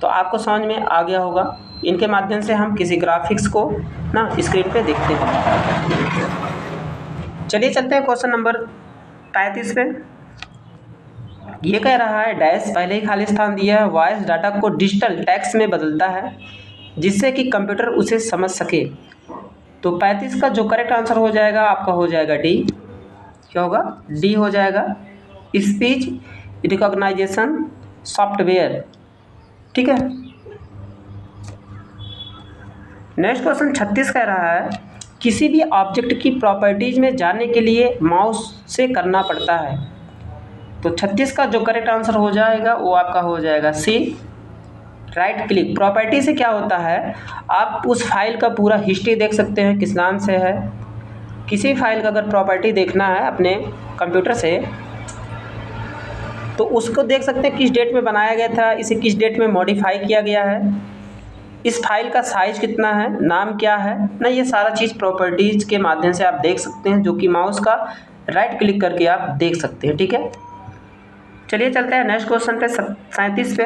तो आपको समझ में आ गया होगा। इनके माध्यम से हम किसी ग्राफिक्स को ना स्क्रीन पे देखते हैं। चलिए चलते हैं क्वेश्चन नंबर 35 पे। ये कह रहा है डैश, पहले ही खाली स्थान दिया है, वॉइस डाटा को डिजिटल टेक्स्ट में बदलता है जिससे कि कंप्यूटर उसे समझ सके। तो 35 का जो करेक्ट आंसर हो जाएगा आपका हो जाएगा डी। क्या होगा, डी हो जाएगा, स्पीच रिकॉग्नाइजेशन सॉफ्टवेयर। ठीक है, नेक्स्ट क्वेश्चन 36 कह रहा है किसी भी ऑब्जेक्ट की प्रॉपर्टीज में जाने के लिए माउस से करना पड़ता है। तो 36 का जो करेक्ट आंसर हो जाएगा वो आपका हो जाएगा सी, राइट क्लिक। प्रॉपर्टी से क्या होता है, आप उस फाइल का पूरा हिस्ट्री देख सकते हैं, किस नाम से है। किसी फाइल का अगर प्रॉपर्टी देखना है अपने कंप्यूटर से तो उसको देख सकते हैं किस डेट में बनाया गया था, इसे किस डेट में मॉडिफाई किया गया है, इस फाइल का साइज़ कितना है, नाम क्या है ना, ये सारा चीज़ प्रॉपर्टीज़ के माध्यम से आप देख सकते हैं, जो कि माउस का राइट क्लिक करके आप देख सकते हैं। ठीक है, चलिए चलते हैं नेक्स्ट क्वेश्चन पे 37 पे।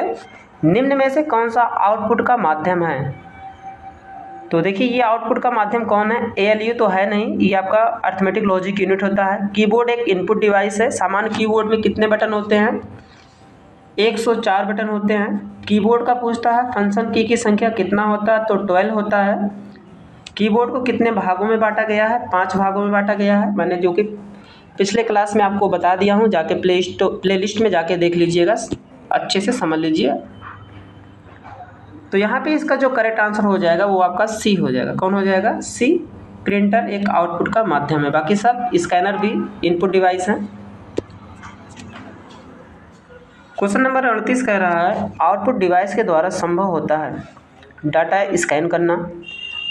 निम्न में से कौन सा आउटपुट का माध्यम है? तो देखिए ये आउटपुट का माध्यम कौन है? ALU तो है नहीं, ये आपका अर्थमेटिक लॉजिक यूनिट होता है। कीबोर्ड एक इनपुट डिवाइस है। सामान्य कीबोर्ड में कितने बटन होते हैं? 104 बटन होते हैं। कीबोर्ड का पूछता है फंक्शन की संख्या कितना होता है? तो 12 होता है। कीबोर्ड को कितने भागों में बांटा गया है? 5 भागों में बांटा गया है, मैंने जो कि पिछले क्लास में आपको बता दिया हूँ, जाके प्ले लिस्ट में जाके देख लीजिएगा, अच्छे से समझ लीजिए। तो यहाँ पे इसका जो करेक्ट आंसर हो जाएगा वो आपका सी हो जाएगा। कौन हो जाएगा? सी। प्रिंटर एक आउटपुट का माध्यम है, बाकी सब स्कैनर भी इनपुट डिवाइस है। क्वेश्चन नंबर 38 कह रहा है आउटपुट डिवाइस के द्वारा संभव होता है डाटा स्कैन करना,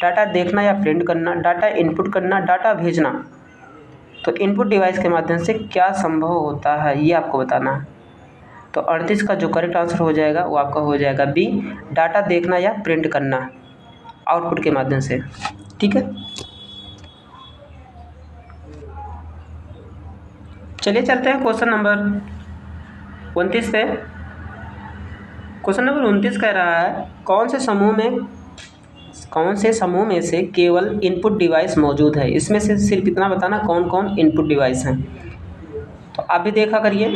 डाटा देखना या प्रिंट करना, डाटा इनपुट करना, डाटा भेजना। तो इनपुट डिवाइस के माध्यम से क्या संभव होता है ये आपको बताना है। तो 38 का जो करेक्ट आंसर हो जाएगा वो आपका हो जाएगा बी, डाटा देखना या प्रिंट करना आउटपुट के माध्यम से। ठीक है, चलिए चलते हैं क्वेश्चन नंबर 29 पे। क्वेश्चन नंबर 29 कह रहा है कौन से समूह में से केवल इनपुट डिवाइस मौजूद है? इसमें से सिर्फ इतना बताना कौन कौन इनपुट डिवाइस हैं। तो आप भी देखा करिए।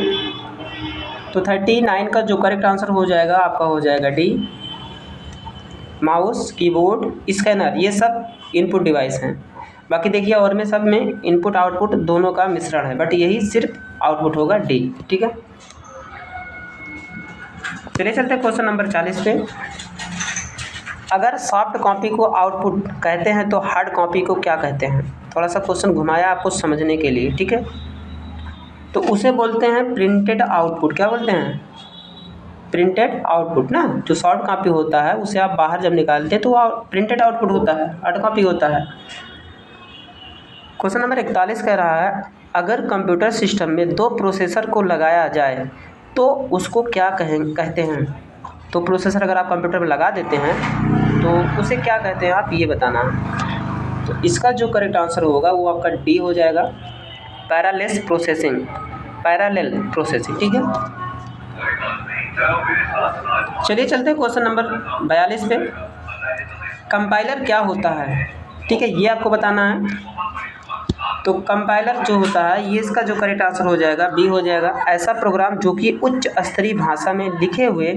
तो 39 का जो करेक्ट आंसर हो जाएगा आपका हो जाएगा डी, माउस, कीबोर्ड, स्कैनर, ये सब इनपुट डिवाइस हैं। बाकी देखिए और में सब में इनपुट आउटपुट दोनों का मिश्रण है, बट यही सिर्फ आउटपुट होगा डी। ठीक है, चलिए चलते हैं क्वेश्चन नंबर 40 पे। अगर सॉफ्ट कॉपी को आउटपुट कहते हैं तो हार्ड कॉपी को क्या कहते हैं? थोड़ा सा क्वेश्चन घुमाया आपको समझने के लिए। ठीक है, तो उसे बोलते हैं प्रिंटेड आउटपुट। क्या बोलते हैं? प्रिंटेड आउटपुट ना। जो सॉफ्ट कॉपी होता है उसे आप बाहर जब निकालते हैं तो वो प्रिंटेड आउटपुट होता है, हार्ड कॉपी होता है। क्वेश्चन नंबर 41 कह रहा है अगर कंप्यूटर सिस्टम में 2 प्रोसेसर को लगाया जाए तो उसको क्या कहते हैं? तो प्रोसेसर अगर आप कंप्यूटर में लगा देते हैं तो उसे क्या कहते हैं आप ये बताना। तो इसका जो करेक्ट आंसर होगा वो आपका डी हो जाएगा, पैरेलल प्रोसेसिंग। ठीक है, चलिए चलते हैं क्वेश्चन नंबर 42 पे। कंपाइलर क्या होता है? ठीक है, ये आपको बताना है। तो कंपाइलर जो होता है ये इसका जो करेक्ट आंसर हो जाएगा बी हो जाएगा, ऐसा प्रोग्राम जो कि उच्च स्तरीय भाषा में लिखे हुए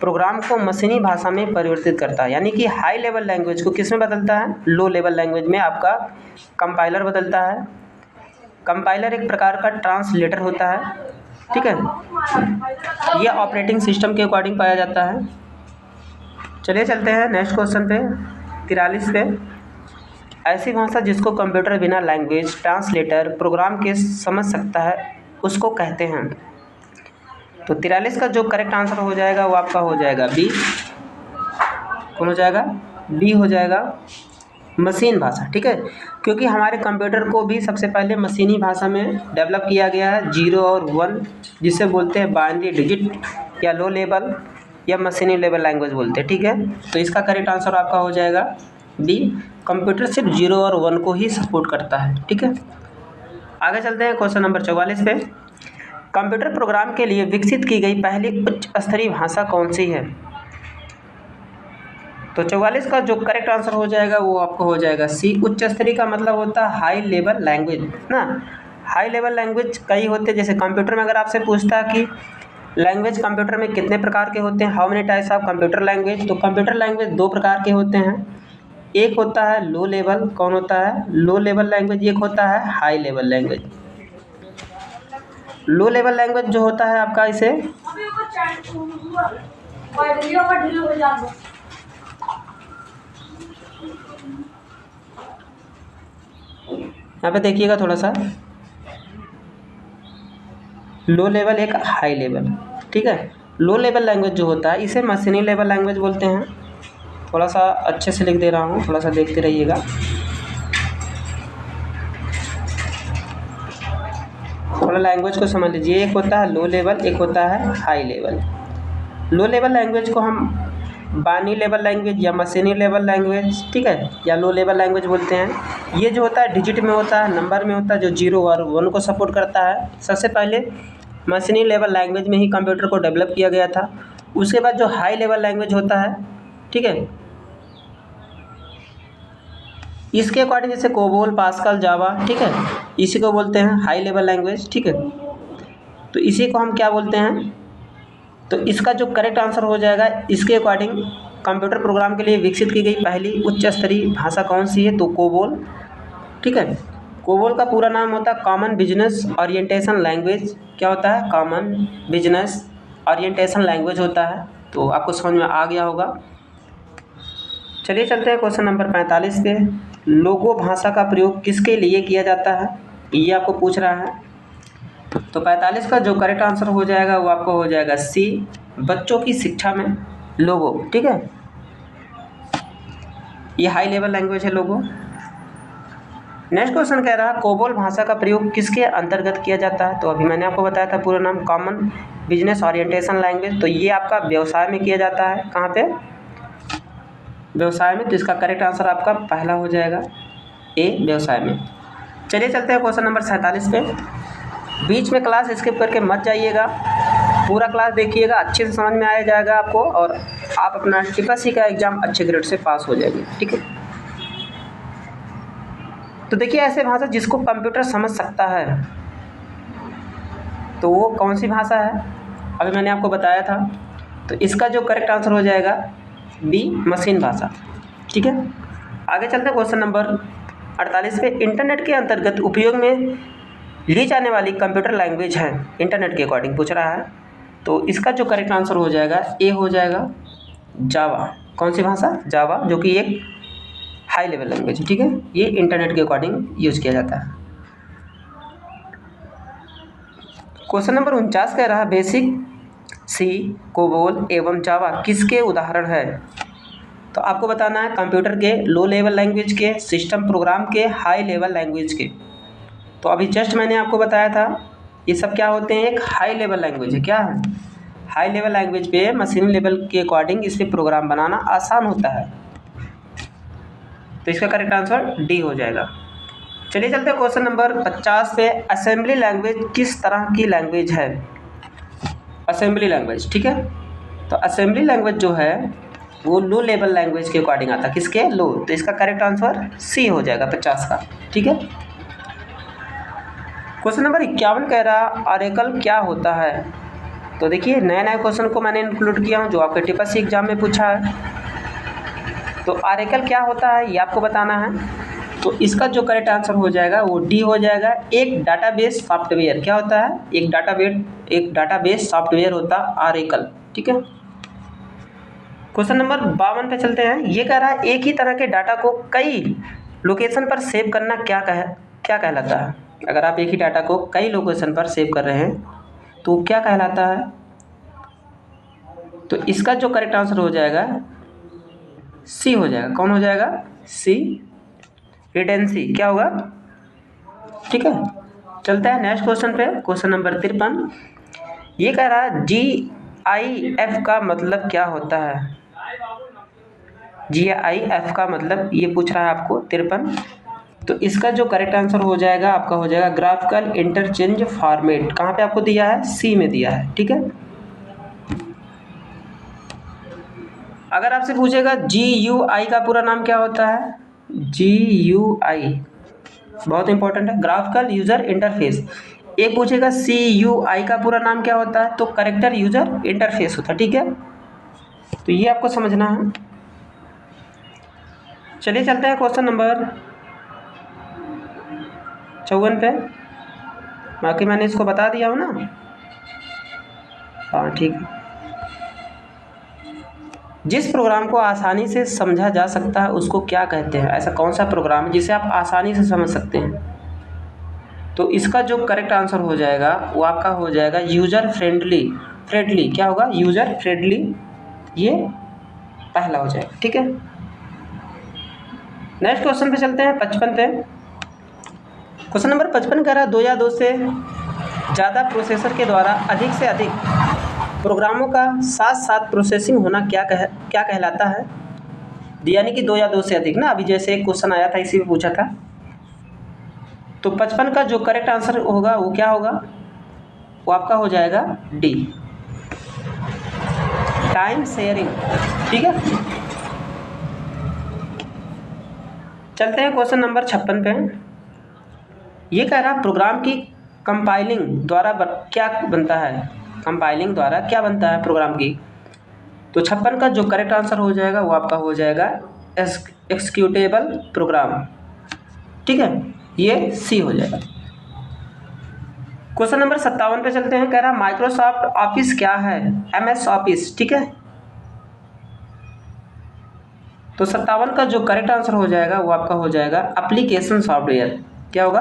प्रोग्राम को मशीनी भाषा में परिवर्तित करता है। यानी कि हाई लेवल लैंग्वेज को किस में बदलता है? लो लेवल लैंग्वेज में आपका कंपाइलर बदलता है। कंपाइलर एक प्रकार का ट्रांसलेटर होता है। ठीक है, यह ऑपरेटिंग सिस्टम के अकॉर्डिंग पाया जाता है। चलिए चलते हैं नेक्स्ट क्वेश्चन पे 43 पे। ऐसी भाषा जिसको कंप्यूटर बिना लैंग्वेज ट्रांसलेटर प्रोग्राम के समझ सकता है उसको कहते हैं। तो 43 का जो करेक्ट आंसर हो जाएगा वो आपका हो जाएगा बी। कौन हो जाएगा? बी हो जाएगा, मशीन भाषा। ठीक है, क्योंकि हमारे कंप्यूटर को भी सबसे पहले मशीनी भाषा में डेवलप किया गया है, 0 और 1 जिसे बोलते हैं बाइनरी डिजिट या लो लेवल या मशीनी लेवल लैंग्वेज बोलते हैं। ठीक है, तो इसका करेक्ट आंसर आपका हो जाएगा बी, कंप्यूटर सिर्फ 0 और 1 को ही सपोर्ट करता है। ठीक है, आगे चलते हैं क्वेश्चन नंबर 44 पे। कंप्यूटर प्रोग्राम के लिए विकसित की गई पहली उच्च स्तरीय भाषा कौन सी है? तो 44 का जो करेक्ट आंसर हो जाएगा वो आपको हो जाएगा सी, उच्च स्तरीय का मतलब होता है हाई लेवल लैंग्वेज ना। हाई लेवल लैंग्वेज कई होते हैं, जैसे कंप्यूटर में अगर आपसे पूछता है कि लैंग्वेज कंप्यूटर में कितने प्रकार के होते हैं, how many types of computer language, तो कंप्यूटर लैंग्वेज 2 प्रकार के होते हैं। एक होता है लो लेवल, कौन होता है? Low level language. एक होता है high level language. Low level language जो होता है आपका इसे यहाँ पे देखिएगा थोड़ा सा, लो लेवल एक हाई लेवल। ठीक है, लो लेवल लैंग्वेज जो होता है इसे मशीनी लेवल लैंग्वेज बोलते हैं। थोड़ा सा अच्छे से लिख दे रहा हूँ, थोड़ा सा देखते रहिएगा। थोड़ा लैंग्वेज को समझ लीजिए। एक होता है लो लेवल, एक होता है high level. Low level language को हम बानी लेवल लैंग्वेज या मशीनी लेवल लैंग्वेज, ठीक है, या लो लेवल लैंग्वेज बोलते हैं। ये जो होता है डिजिट में होता है, नंबर में होता है, जो 0 और 1 को सपोर्ट करता है। सबसे पहले मशीनी लेवल लैंग्वेज में ही कंप्यूटर को डेवलप किया गया था। उसके बाद जो हाई लेवल लैंग्वेज होता है, ठीक है, इसके अकॉर्डिंग जैसे कोबोल, पास्कल, जावा, ठीक है, इसी को बोलते हैं हाई लेवल लैंग्वेज, ठीक है। तो इसी को हम क्या बोलते हैं, तो इसका जो करेक्ट आंसर हो जाएगा, इसके अकॉर्डिंग कंप्यूटर प्रोग्राम के लिए विकसित की गई पहली उच्च स्तरीय भाषा कौन सी है, तो कोबोल, ठीक है। कोबोल का पूरा नाम होता है कॉमन बिजनेस ओरिएंटेशन लैंग्वेज। क्या होता है, कॉमन बिजनेस ओरिएंटेशन लैंग्वेज होता है। तो आपको समझ में आ गया होगा। चलिए चलते हैं क्वेश्चन नंबर 45 पे। लोगो भाषा का प्रयोग किसके लिए किया जाता है, ये आपको पूछ रहा है। तो 45 का जो करेक्ट आंसर हो जाएगा वो आपको हो जाएगा सी, बच्चों की शिक्षा में लोगो, ठीक है। ये हाई लेवल लैंग्वेज है लोगो। नेक्स्ट क्वेश्चन कह रहा है कोबोल भाषा का प्रयोग किसके अंतर्गत किया जाता है। तो अभी मैंने आपको बताया था पूरा नाम कॉमन बिजनेस ओरिएंटेशन लैंग्वेज। तो ये आपका व्यवसाय में किया जाता है। कहाँ पे, व्यवसाय में। तो इसका करेक्ट आंसर आपका पहला हो जाएगा ए, व्यवसाय में। चलिए चलते हैं क्वेश्चन नंबर 47 पे। बीच में क्लास स्किप करके मत जाइएगा, पूरा क्लास देखिएगा, अच्छे से समझ में आ जाएगा आपको और आप अपना टीपीएससी का एग्ज़ाम अच्छे ग्रेड से पास हो जाएंगे, ठीक है। तो देखिए ऐसे भाषा जिसको कंप्यूटर समझ सकता है तो वो कौन सी भाषा है, अभी मैंने आपको बताया था। तो इसका जो करेक्ट आंसर हो जाएगा बी, मशीन भाषा, ठीक है। आगे चलते हैं क्वेश्चन नंबर 48 पे। इंटरनेट के अंतर्गत उपयोग में ली जाने वाली कंप्यूटर लैंग्वेज है, इंटरनेट के अकॉर्डिंग पूछ रहा है। तो इसका जो करेक्ट आंसर हो जाएगा ए हो जाएगा जावा। कौन सी भाषा, जावा, जो कि एक हाई लेवल लैंग्वेज है, ठीक है। ये इंटरनेट के अकॉर्डिंग यूज किया जाता है। क्वेश्चन नंबर 49 कह रहा है बेसिक सी, कोबोल एवं जावा किसके उदाहरण है। तो आपको बताना है कंप्यूटर के लो लेवल लैंग्वेज के, सिस्टम प्रोग्राम के, हाई लेवल लैंग्वेज के। तो अभी जस्ट मैंने आपको बताया था ये सब क्या होते हैं, एक हाई लेवल लैंग्वेज है। क्या है, हाई लेवल लैंग्वेज पे मशीन लेवल के अकॉर्डिंग इस पर प्रोग्राम बनाना आसान होता है। तो इसका करेक्ट आंसर डी हो जाएगा। चलिए चलते हैं क्वेश्चन नंबर 50 पे। असेंबली लैंग्वेज किस तरह की लैंग्वेज है, असेंबली लैंग्वेज, ठीक है। तो असेंबली लैंग्वेज जो है वो लो लेवल लैंग्वेज के अकॉर्डिंग आता है, किसके, लो। तो इसका करेक्ट आंसर सी हो जाएगा 50 का, ठीक है। क्वेश्चन नंबर 51 कह रहा ऑरेकल क्या होता है। तो देखिए नए नए क्वेश्चन को मैंने इंक्लूड किया हूँ जो आपके टीपीएससी एग्जाम में पूछा है। तो ऑरेकल क्या होता है ये आपको बताना है। तो इसका जो करेक्ट आंसर हो जाएगा वो डी हो जाएगा। एक डाटाबेस सॉफ्टवेयर, क्या होता है, एक डाटाबेस सॉफ्टवेयर होता है ऑरेकल, ठीक है। क्वेश्चन नंबर 52 पे चलते हैं। ये कह रहा है एक ही तरह के डाटा को कई लोकेशन पर सेव करना क्या कहलाता है। अगर आप एक ही डाटा को कई लोकेशन पर सेव कर रहे हैं तो क्या कहलाता है। तो इसका जो करेक्ट आंसर हो जाएगा सी हो जाएगा। कौन हो जाएगा, सी, रिडेंसी, क्या होगा, ठीक है। चलता है नेक्स्ट क्वेश्चन पे। Question number 53। ये कह रहा है GIF का मतलब क्या होता है। GIF का मतलब ये पूछ रहा है आपको 53। तो इसका जो करेक्ट आंसर हो जाएगा आपका हो जाएगा ग्राफिकल इंटरचेंज फॉर्मेट। कहाँ पे आपको दिया है, सी में दिया है, ठीक है। अगर आपसे पूछेगा GUI का पूरा नाम क्या होता है, GUI बहुत इंपॉर्टेंट है, ग्राफिकल यूजर इंटरफेस। एक पूछेगा CUI का पूरा नाम क्या होता है, तो कैरेक्टर यूजर इंटरफेस होता है, ठीक है। तो ये आपको समझना है। चलिए चलते हैं क्वेश्चन नंबर 54 पे। बाकी मैंने इसको बता दिया हूँ ना, हाँ ठीक है। जिस प्रोग्राम को आसानी से समझा जा सकता है उसको क्या कहते हैं। ऐसा कौन सा प्रोग्राम है जिसे आप आसानी से समझ सकते हैं। तो इसका जो करेक्ट आंसर हो जाएगा वो आपका हो जाएगा यूज़र फ्रेंडली, क्या होगा, यूज़र फ्रेंडली, ये पहला हो जाएगा, ठीक है। नेक्स्ट क्वेश्चन पे चलते हैं 55 पे। क्वेश्चन नंबर 55 कह रहा है 2 या 2 से ज़्यादा प्रोसेसर के द्वारा अधिक से अधिक प्रोग्रामों का साथ साथ प्रोसेसिंग होना क्या कहलाता है? यानी कि 2 या 2 से अधिक ना, अभी जैसे एक क्वेश्चन आया था इसी में पूछा था। तो 55 का जो करेक्ट आंसर होगा वो क्या होगा? वो आपका हो जाएगा डी, टाइम शेयरिंग। ठीक है, चलते हैं क्वेश्चन नंबर 56 पे। ये कह रहा प्रोग्राम की कंपाइलिंग द्वारा क्या बनता है? कंपाइलिंग द्वारा क्या बनता है प्रोग्राम की? तो 56 का जो करेक्ट आंसर हो जाएगा वो आपका हो जाएगा एक्सिक्यूटेबल प्रोग्राम। ठीक है, ये सी हो जाएगा। क्वेश्चन नंबर 57 पे चलते हैं। कह रहा माइक्रोसॉफ्ट ऑफिस क्या है? MS office. ठीक है, तो 57 का जो करेक्ट आंसर हो जाएगा वो आपका हो जाएगा एप्लीकेशन सॉफ्टवेयर। क्या होगा?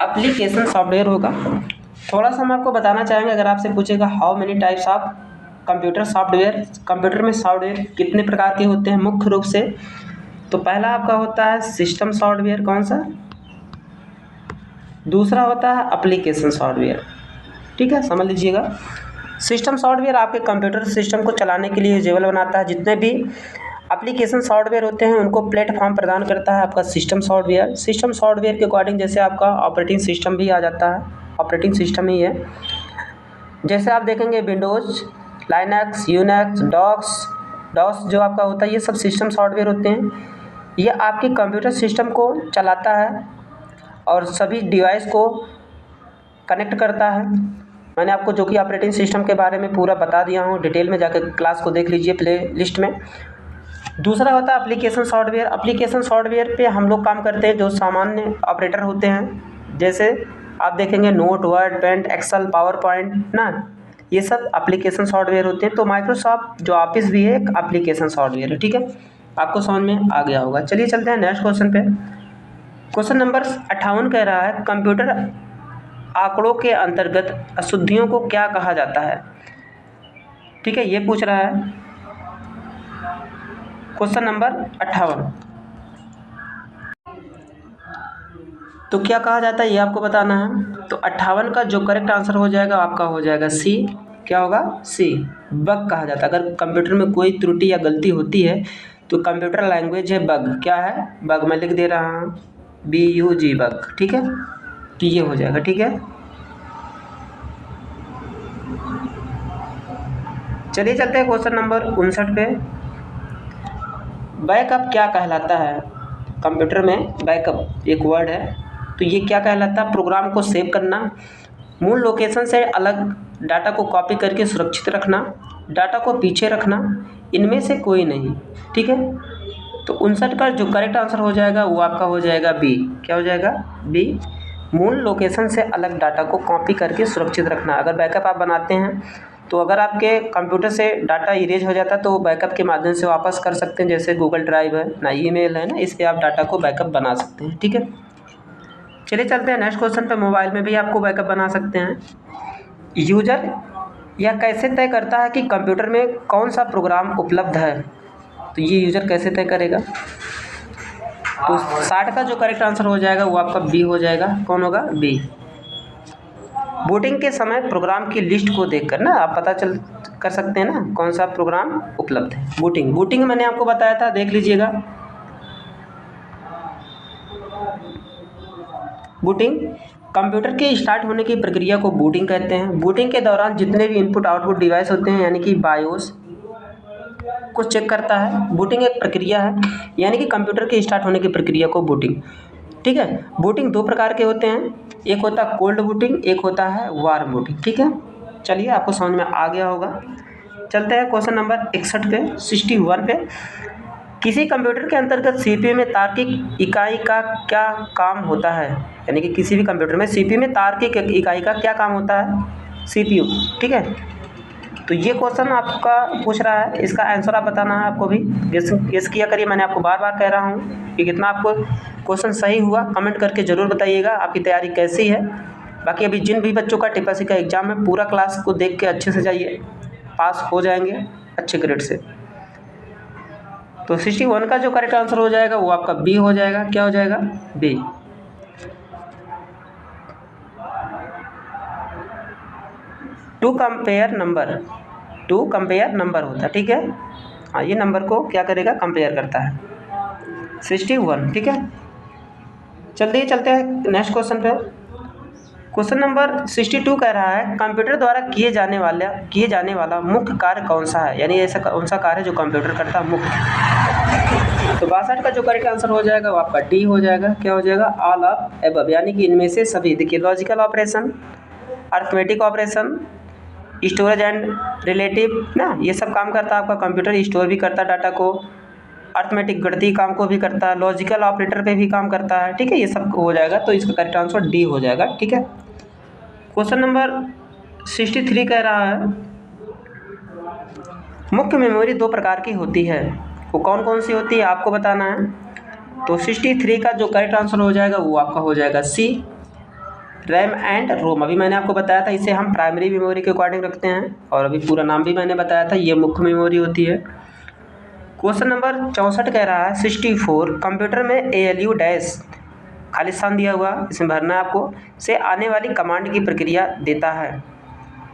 एप्लीकेशन सॉफ्टवेयर होगा। थोड़ा सा हम आपको बताना चाहेंगे, अगर आपसे पूछेगा how many types of computer software, computer में सॉफ्टवेयर कितने प्रकार के होते हैं मुख्य रूप से, तो पहला आपका होता है सिस्टम सॉफ्टवेयर। कौन सा? दूसरा होता है एप्लीकेशन सॉफ्टवेयर। ठीक है, समझ लीजिएगा। सिस्टम सॉफ्टवेयर आपके कंप्यूटर सिस्टम को चलाने के लिए यूजेबल बनाता है। जितने भी एप्लीकेशन सॉफ्टवेयर होते हैं उनको प्लेटफॉर्म प्रदान करता है आपका सिस्टम सॉफ्टवेयर। सिस्टम सॉफ्टवेयर के अकॉर्डिंग जैसे आपका ऑपरेटिंग सिस्टम भी आ जाता है, ऑपरेटिंग सिस्टम ही है। जैसे आप देखेंगे विंडोज़, लाइनक्स, यूनिक्स, डॉस जो आपका होता है, ये सब सिस्टम सॉफ्टवेयर होते हैं। ये आपके कंप्यूटर सिस्टम को चलाता है और सभी डिवाइस को कनेक्ट करता है। मैंने आपको जो कि ऑपरेटिंग सिस्टम के बारे में पूरा बता दिया हूँ, डिटेल में जाकर क्लास को देख लीजिए प्ले लिस्ट में। दूसरा होता है एप्लीकेशन सॉफ्टवेयर। एप्लीकेशन सॉफ्टवेयर पे हम लोग काम करते हैं जो सामान्य ऑपरेटर होते हैं। जैसे आप देखेंगे Note, Word, Paint, Excel, PowerPoint ना, ये सब एप्लीकेशन सॉफ्टवेयर होते हैं। तो माइक्रोसॉफ्ट जो ऑफिस भी है एक एप्लीकेशन सॉफ्टवेयर है। ठीक है, आपको समझ में आ गया होगा। चलिए चलते हैं नेक्स्ट क्वेश्चन पे। क्वेश्चन नंबर 58 कह रहा है कंप्यूटर आंकड़ों के अंतर्गत अशुद्धियों को क्या कहा जाता है? ठीक है, ये पूछ रहा है क्वेश्चन नंबर 58। तो क्या कहा जाता है ये आपको बताना है। तो 58 का जो करेक्ट आंसर हो जाएगा आपका हो जाएगा सी। क्या होगा? सी, बग कहा जाता है। अगर कंप्यूटर में कोई त्रुटि या गलती होती है तो कंप्यूटर लैंग्वेज है बग। क्या है? बग। मैं लिख दे रहा हूँ BUG, बग। ठीक है, तो ये हो जाएगा। ठीक है, चलिए चलते हैं क्वेश्चन नंबर 59 पे। बैकअप क्या कहलाता है? कंप्यूटर में बैकअप एक वर्ड है, तो ये क्या कहलाता है? प्रोग्राम को सेव करना, मूल लोकेशन से अलग डाटा को कॉपी करके सुरक्षित रखना, डाटा को पीछे रखना, इनमें से कोई नहीं। ठीक है, तो 59 का जो करेक्ट आंसर हो जाएगा वो आपका हो जाएगा बी। क्या हो जाएगा? बी, मूल लोकेशन से अलग डाटा को कॉपी करके सुरक्षित रखना। अगर बैकअप आप बनाते हैं तो अगर आपके कंप्यूटर से डाटा इरेज हो जाता है तो बैकअप के माध्यम से वापस कर सकते हैं। जैसे गूगल ड्राइव है ना, ईमेल है ना, इस पर आप डाटा को बैकअप बना सकते हैं। ठीक है, चलिए चलते हैं नेक्स्ट क्वेश्चन पे। मोबाइल में भी आपको बैकअप बना सकते हैं। यूजर यह कैसे तय करता है कि कंप्यूटर में कौन सा प्रोग्राम उपलब्ध है? तो ये यूजर कैसे तय करेगा? तो 60 का जो करेक्ट आंसर हो जाएगा वो आपका बी हो जाएगा। कौन होगा? बी। बूटिंग के समय प्रोग्राम की लिस्ट को देखकर ना आप पता चल कर सकते हैं ना कौन सा प्रोग्राम उपलब्ध है। बूटिंग मैंने आपको बताया था, देख लीजिएगा। बूटिंग कंप्यूटर के स्टार्ट होने की प्रक्रिया को बूटिंग कहते हैं। बूटिंग के दौरान जितने भी इनपुट आउटपुट डिवाइस होते हैं यानी कि बायोस को चेक करता है। बूटिंग एक प्रक्रिया है, यानी कि कंप्यूटर के स्टार्ट होने की प्रक्रिया को बूटिंग। ठीक है, बूटिंग 2 प्रकार के होते हैं, एक होता है कोल्ड बूटिंग, एक होता है वार्म बूटिंग। ठीक है, चलिए आपको समझ में आ गया होगा। चलते हैं क्वेश्चन नंबर 61 पे, 61 पे। किसी कंप्यूटर के अंतर्गत CPU में तार्किक इकाई का क्या काम होता है? यानी कि किसी भी कंप्यूटर में CPU में तार्किक इकाई का क्या काम होता है? CPU। ठीक है, तो ये क्वेश्चन आपका पूछ रहा है, इसका आंसर आप बताना है। आपको भी गेस किया करिए। मैंने आपको बार बार कह रहा हूँ कि कितना आपको क्वेश्चन सही हुआ कमेंट करके ज़रूर बताइएगा आपकी तैयारी कैसी है। बाकी अभी जिन भी बच्चों का टिप्पणी का एग्ज़ाम है पूरा क्लास को देख के अच्छे से जाइए, पास हो जाएंगे अच्छे ग्रेड से। तो 61 का जो करेक्ट आंसर हो जाएगा वो आपका बी हो जाएगा। क्या हो जाएगा? बी। टू कंपेयर नंबर होता है, ठीक है। हाँ, ये नंबर को क्या करेगा, कंपेयर करता है। 61, ठीक है। चलिए चलते हैं नेक्स्ट क्वेश्चन पे। क्वेश्चन नंबर 62 कह रहा है कंप्यूटर द्वारा किए जाने वाला मुख्य कार्य कौन सा है, यानी ऐसा कौन सा कार्य जो कंप्यूटर करता है मुख्य। तो 62 का जो करेक्ट आंसर हो जाएगा वो आपका डी हो जाएगा। क्या हो जाएगा, ऑल ऑफ एबव, यानी कि इनमें से सभी। देखिए, logical operation, arithmetic operation, storage and relative ना, ये सब काम करता है आपका कंप्यूटर। स्टोर भी करता है डाटा को, अर्थमेटिक गणितीय काम को भी करता है, लॉजिकल ऑपरेटर पे भी काम करता है, ठीक है। ये सब हो जाएगा, तो इसका करेक्ट आंसर डी हो जाएगा, ठीक है। क्वेश्चन नंबर 63 कह रहा है मुख्य मेमोरी दो प्रकार की होती है, वो कौन कौन सी होती है आपको बताना है। तो 63 का जो करेक्ट आंसर हो जाएगा वो आपका हो जाएगा सी, रैम एंड रोम। अभी मैंने आपको बताया था इसे हम प्राइमरी मेमोरी के अकॉर्डिंग रखते हैं, और अभी पूरा नाम भी मैंने बताया था, ये मुख्य मेमोरी होती है। क्वेश्चन नंबर 64 कह रहा है 64 कंप्यूटर में ALU डैश खाली स्थान दिया हुआ, इसमें भरना है आपको, से आने वाली कमांड की प्रक्रिया देता है।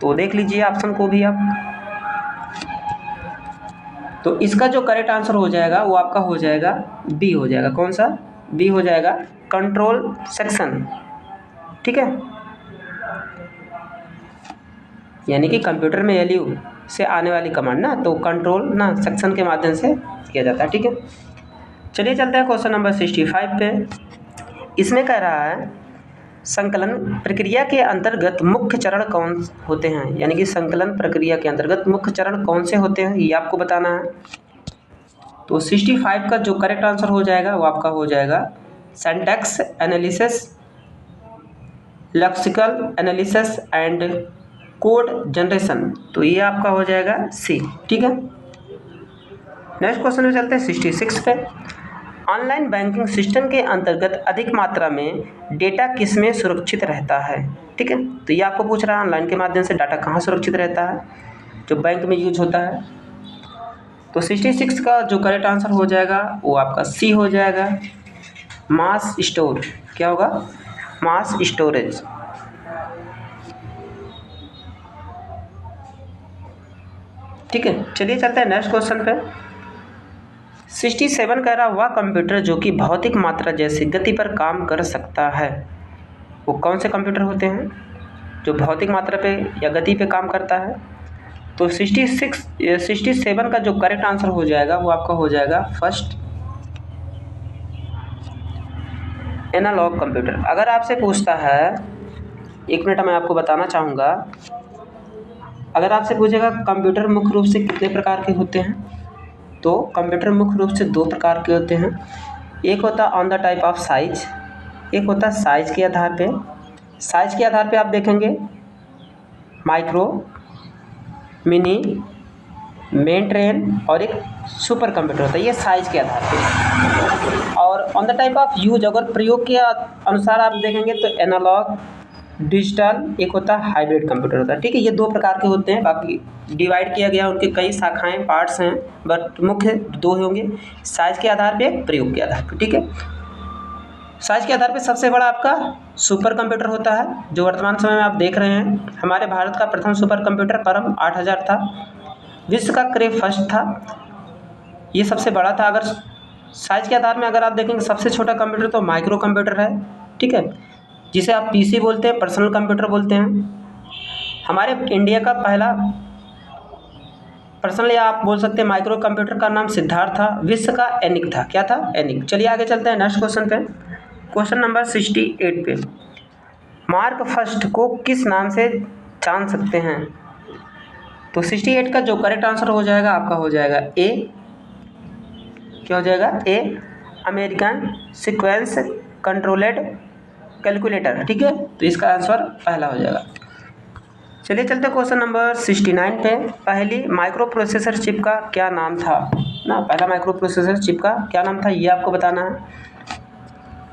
तो देख लीजिए ऑप्शन को भी आप। तो इसका जो करेक्ट आंसर हो जाएगा वो आपका हो जाएगा बी हो जाएगा। कौन सा, बी हो जाएगा, कंट्रोल सेक्शन, ठीक है। यानी कि कंप्यूटर में ALU से आने वाली कमांड ना, तो कंट्रोल ना सेक्शन के माध्यम से किया जाता है, ठीक है। चलिए चलते हैं क्वेश्चन नंबर 65 पे। इसमें कह रहा है संकलन प्रक्रिया के अंतर्गत मुख्य चरण कौन होते हैं, यानी कि संकलन प्रक्रिया के अंतर्गत मुख्य चरण कौन से होते हैं, ये आपको बताना है। तो 65 का जो करेक्ट आंसर हो जाएगा वो आपका हो जाएगा syntax analysis, lexical analysis and code generation. तो ये आपका हो जाएगा सी, ठीक है। नेक्स्ट क्वेश्चन में चलते हैं 66 पे। ऑनलाइन बैंकिंग सिस्टम के अंतर्गत अधिक मात्रा में डेटा किसमें सुरक्षित रहता है, ठीक है। तो ये आपको पूछ रहा है ऑनलाइन के माध्यम से डाटा कहाँ सुरक्षित रहता है, जो बैंक में यूज होता है। तो 66 का जो करेक्ट आंसर हो जाएगा वो आपका सी हो जाएगा, मास स्टोर। क्या होगा, मास स्टोरेज, ठीक है। चलिए चलते हैं नेक्स्ट क्वेश्चन पे। 67 कह रहा वह कंप्यूटर जो कि भौतिक मात्रा जैसी गति पर काम कर सकता है, वो कौन से कंप्यूटर होते हैं जो भौतिक मात्रा पे या गति पे काम करता है। तो 67 का जो करेक्ट आंसर हो जाएगा वो आपका हो जाएगा फर्स्ट, एनालॉग कंप्यूटर। अगर आपसे पूछता है, एक मिनट मैं आपको बताना चाहूँगा, अगर आपसे पूछेगा कंप्यूटर मुख्य रूप से कितने प्रकार के होते हैं, तो कंप्यूटर मुख्य रूप से दो प्रकार के होते हैं। एक होता on the type of size, एक होता साइज के आधार पे। साइज के आधार पे आप देखेंगे माइक्रो, मिनी, मेन ट्रेन और एक सुपर कंप्यूटर होता है, ये साइज के आधार पे। और on the type of use, अगर प्रयोग के अनुसार आप देखेंगे तो एनालॉग, डिजिटल, एक होता है हाइब्रिड कंप्यूटर होता है, ठीक है। ये दो प्रकार के होते हैं, बाकी डिवाइड किया गया, उनके कई शाखाएं, पार्ट्स हैं, बट मुख्य दो होंगे, साइज के आधार पे, प्रयोग के आधार पे, ठीक है। साइज के आधार पे सबसे बड़ा आपका सुपर कंप्यूटर होता है, जो वर्तमान समय में आप देख रहे हैं। हमारे भारत का प्रथम सुपर कंप्यूटर परम 8000 था, विश्व का क्रे फर्स्ट था, ये सबसे बड़ा था। अगर साइज के आधार में अगर आप देखेंगे सबसे छोटा कंप्यूटर तो माइक्रो कंप्यूटर है, ठीक है, जिसे आप PC बोलते हैं, पर्सनल कंप्यूटर बोलते हैं। हमारे इंडिया का पहला पर्सनल या आप बोल सकते हैं माइक्रो कंप्यूटर का नाम सिद्धार्थ था, विश्व का एनिक था। क्या था, एनिक। चलिए आगे चलते हैं नेक्स्ट क्वेश्चन पे। क्वेश्चन नंबर 68 पे, मार्क फर्स्ट को किस नाम से जान सकते हैं। तो 68 का जो करेक्ट आंसर हो जाएगा आपका हो जाएगा ए, क्या हो जाएगा, ए, अमेरिकन सीक्वेंस कंट्रोलेड कैलकुलेटर, ठीक है। तो इसका आंसर पहला हो जाएगा। चलिए चलते क्वेश्चन नंबर 69 पे। पहली माइक्रो प्रोसेसर चिप का क्या नाम था ना, पहला माइक्रो प्रोसेसर चिप का क्या नाम था ये आपको बताना है।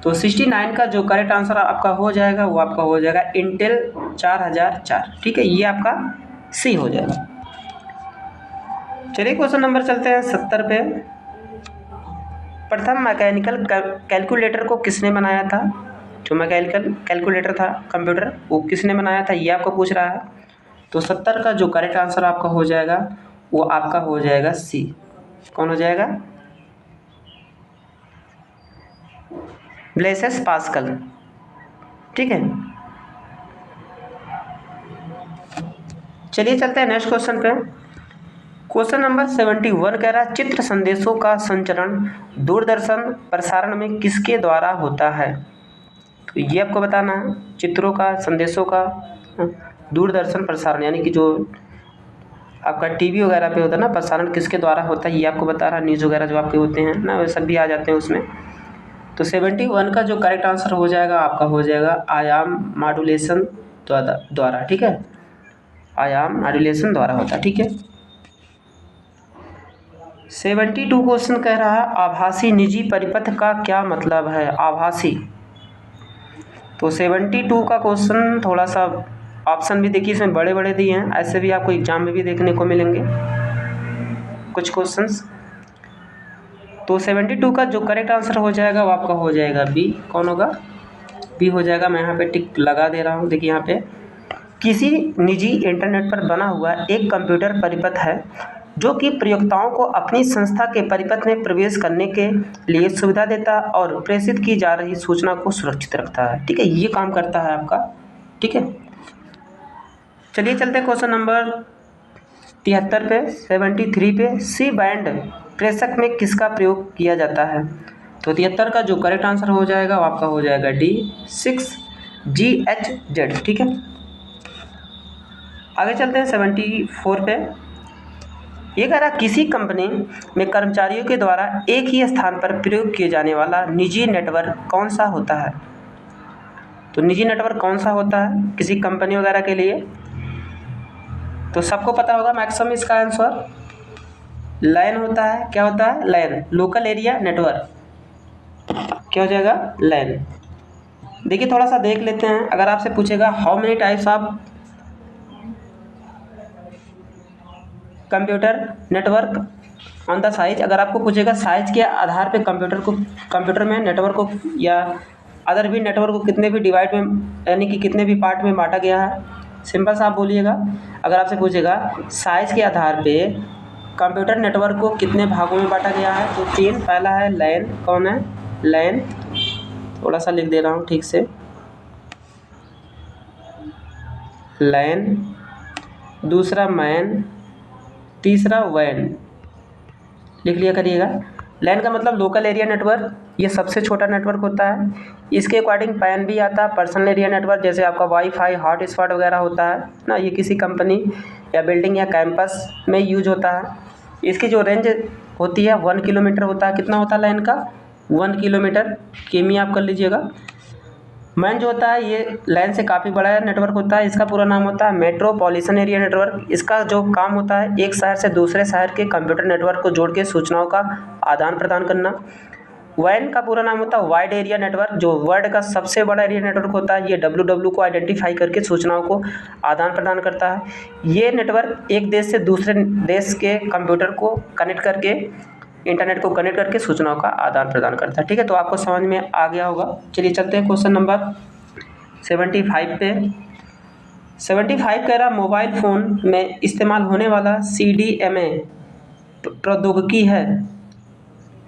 तो 69 का जो करेक्ट आंसर आपका हो जाएगा वो आपका हो जाएगा इंटेल 4004, ठीक है, ये आपका सी हो जाएगा। चलिए क्वेश्चन नंबर चलते हैं 70 पे। प्रथम मैकेनिकल कैलकुलेटर को किसने बनाया था, जो मैकेनिकल कैलकुलेटर था कंप्यूटर, वो किसने बनाया था ये आपको पूछ रहा है। तो 70 का जो करेक्ट आंसर आपका हो जाएगा वो आपका हो जाएगा सी। कौन हो जाएगा? Blesses pascal. ठीक है, चलिए चलते हैं नेक्स्ट क्वेश्चन पे। क्वेश्चन नंबर 71 कह रहा है चित्र संदेशों का संचरण दूरदर्शन प्रसारण में किसके द्वारा होता है? तो ये आपको बताना है। चित्रों का, संदेशों का दूरदर्शन प्रसारण यानी कि जो आपका टीवी वगैरह पे होता है ना, प्रसारण किसके द्वारा होता है ये आपको बता रहा है। न्यूज़ वगैरह जो आपके होते हैं ना, वे सब भी आ जाते हैं उसमें। तो 71 का जो करेक्ट आंसर हो जाएगा आपका हो जाएगा आयाम मॉड्यूलेशन द्वारा। ठीक है, आयाम मॉड्यूलेशन द्वारा होता है। ठीक है, 72 क्वेश्चन कह रहा है आभासी निजी परिपथ का क्या मतलब है? आभासी। तो 72 का क्वेश्चन थोड़ा सा ऑप्शन भी देखिए इसमें बड़े बड़े दिए हैं, ऐसे भी आपको एग्जाम में भी देखने को मिलेंगे कुछ क्वेश्चंस। तो 72 का जो करेक्ट आंसर हो जाएगा वो आपका हो जाएगा बी। कौन होगा? बी हो जाएगा। मैं यहाँ पे टिक लगा दे रहा हूँ। देखिए यहाँ पे किसी निजी इंटरनेट पर बना हुआ एक कंप्यूटर परिपथ है जो कि प्रयोक्ताओं को अपनी संस्था के परिपथ में प्रवेश करने के लिए सुविधा देता है और प्रेषित की जा रही सूचना को सुरक्षित रखता है। ठीक है, ये काम करता है आपका। ठीक है, चलिए चलते हैं क्वेश्चन नंबर 73 पे, 73 पे। सी बैंड प्रेषक में किसका प्रयोग किया जाता है? तो 73 का जो करेक्ट आंसर हो जाएगा वो आपका हो जाएगा डी 6GHz। ठीक है, आगे चलते हैं 74 पे। ये कह रहा किसी कंपनी में कर्मचारियों के द्वारा एक ही स्थान पर प्रयोग किए जाने वाला निजी नेटवर्क कौन सा होता है? तो निजी नेटवर्क कौन सा होता है किसी कंपनी वगैरह के लिए? तो सबको पता होगा मैक्सिमम इसका आंसर लैन होता है। क्या होता है? लैन, लोकल एरिया नेटवर्क। क्या हो जाएगा? लैन। देखिए थोड़ा सा देख लेते हैं। अगर आपसे पूछेगा how many types of computer network on the size, अगर आपको पूछेगा साइज के आधार पे कंप्यूटर में नेटवर्क को या अदर भी नेटवर्क को कितने भी डिवाइड में यानी कि कितने भी पार्ट में बांटा गया है, सिंपल सा आप बोलिएगा। अगर आपसे पूछेगा साइज के आधार पे कंप्यूटर नेटवर्क को कितने भागों में बांटा गया है, तो 3। पहला है लैन। कौन है? लैन। थोड़ा सा लिख दे रहा हूँ ठीक से, लैन। दूसरा मैन, तीसरा वैन। लिख लिया करिएगा। लैन का मतलब लोकल एरिया नेटवर्क, ये सबसे छोटा नेटवर्क होता है। इसके अकॉर्डिंग पैन भी आता है, पर्सनल एरिया नेटवर्क, जैसे आपका वाईफाई हॉटस्पॉट वगैरह होता है ना, ये किसी कंपनी या बिल्डिंग या कैंपस में यूज होता है। इसकी जो रेंज होती है 1 किलोमीटर होता है। कितना होता है लैन का? 1 किलोमीटर। केमी आप कर लीजिएगा। मैन जो होता है ये लैन से काफ़ी बड़ा नेटवर्क होता है। इसका पूरा नाम होता है मेट्रोपॉलिटन एरिया नेटवर्क। इसका जो काम होता है एक शहर से दूसरे शहर के कंप्यूटर नेटवर्क को जोड़ के सूचनाओं का आदान प्रदान करना। वैन का पूरा नाम होता है वाइड एरिया नेटवर्क, जो वर्ल्ड का सबसे बड़ा एरिया नेटवर्क होता है। ये WW को आइडेंटिफाई करके सूचनाओं को आदान प्रदान करता है। ये नेटवर्क एक देश से दूसरे देश के कंप्यूटर को कनेक्ट करके, इंटरनेट को कनेक्ट करके सूचनाओं का आदान प्रदान करता है। ठीक है, तो आपको समझ में आ गया होगा। चलिए चलते हैं क्वेश्चन नंबर 75 पे। 75 कह रहा मोबाइल फ़ोन में इस्तेमाल होने वाला CDMA प्रौद्योगिकी है।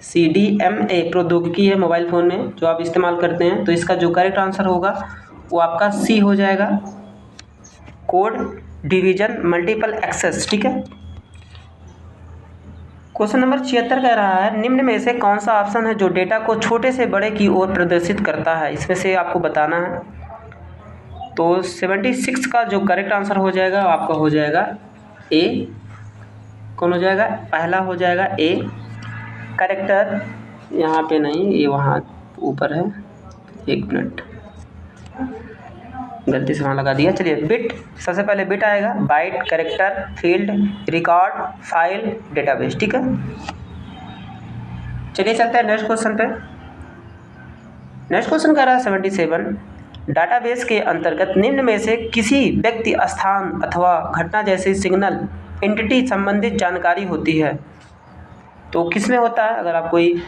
CDMA प्रौद्योगिकी है मोबाइल फ़ोन में जो आप इस्तेमाल करते हैं। तो इसका जो करेक्ट आंसर होगा वो आपका सी हो जाएगा, कोड डिवीजन मल्टीपल एक्सेस। ठीक है, क्वेश्चन नंबर 76 कह रहा है निम्न में से कौन सा ऑप्शन है जो डेटा को छोटे से बड़े की ओर प्रदर्शित करता है? इसमें से आपको बताना है। तो 76 का जो करेक्ट आंसर हो जाएगा आपका हो जाएगा ए। कौन हो जाएगा? पहला हो जाएगा ए। कैरेक्टर यहाँ पे नहीं, ये वहाँ ऊपर है। एक मिनट, गलती से वहाँ लगा दिया। चलिए बिट, सबसे पहले बिट आएगा, byte, character, field, record, file, database. ठीक है, चलिए चलते हैं नेक्स्ट क्वेश्चन पे। नेक्स्ट क्वेश्चन कह रहा है 77 डाटाबेस के अंतर्गत निम्न में से किसी व्यक्ति, स्थान अथवा घटना जैसी सिग्नल एंटिटी संबंधित जानकारी होती है। तो किस में होता है? अगर आप कोई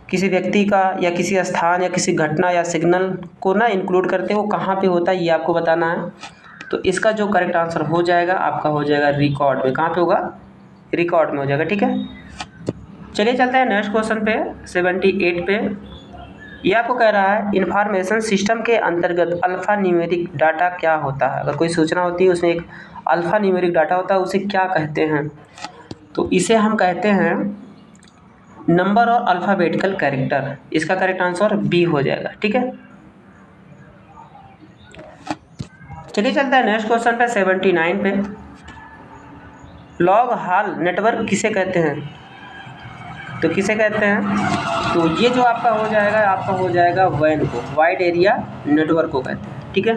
किसी व्यक्ति का या किसी स्थान या किसी घटना या सिग्नल को ना इंक्लूड करते हैं, वो कहाँ पे होता है ये आपको बताना है। तो इसका जो करेक्ट आंसर हो जाएगा आपका हो जाएगा रिकॉर्ड में। कहाँ पे होगा? रिकॉर्ड में हो जाएगा। ठीक है, चलिए चलते हैं नेक्स्ट क्वेश्चन पे 78 पे। ये आपको कह रहा है इंफॉर्मेशन सिस्टम के अंतर्गत अल्फा न्यूमेरिक डाटा क्या होता है। अगर कोई सूचना होती है उसमें एक अल्फा न्यूमेरिक डाटा होता है, उसे क्या कहते हैं? तो इसे हम कहते हैं नंबर और अल्फ़ाबेटिकल कैरेक्टर। इसका करेक्ट आंसर बी हो जाएगा। ठीक है, चलिए चलते हैं नेक्स्ट क्वेश्चन पे 79 पे। लॉग हाल नेटवर्क किसे कहते हैं? तो किसे कहते हैं? तो ये जो आपका हो जाएगा वैन को, वाइड एरिया नेटवर्क को कहते हैं। ठीक है,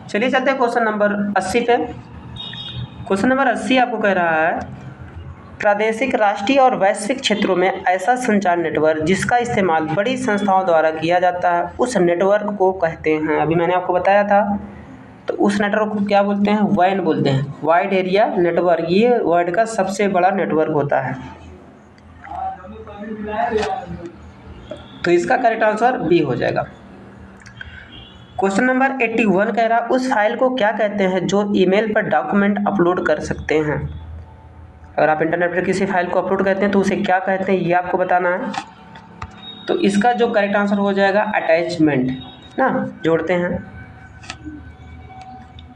चलिए चलते हैं क्वेश्चन नंबर 80 पे। क्वेश्चन नंबर 80 आपको कह रहा है प्रादेशिक, राष्ट्रीय और वैश्विक क्षेत्रों में ऐसा संचार नेटवर्क जिसका इस्तेमाल बड़ी संस्थाओं द्वारा किया जाता है उस नेटवर्क को कहते हैं। अभी मैंने आपको बताया था, तो उस नेटवर्क को क्या बोलते हैं? वैन बोलते हैं, वाइड एरिया नेटवर्क। ये वर्ल्ड का सबसे बड़ा नेटवर्क होता है। तो इसका करेक्ट आंसर बी हो जाएगा। क्वेश्चन नंबर 81 कह रहा उस फाइल को क्या कहते हैं जो ईमेल पर डॉक्यूमेंट अपलोड कर सकते हैं। अगर आप इंटरनेट पर किसी फाइल को अपलोड करते हैं तो उसे क्या कहते हैं, ये आपको बताना है। तो इसका जो करेक्ट आंसर हो जाएगा अटैचमेंट ना, जोड़ते हैं।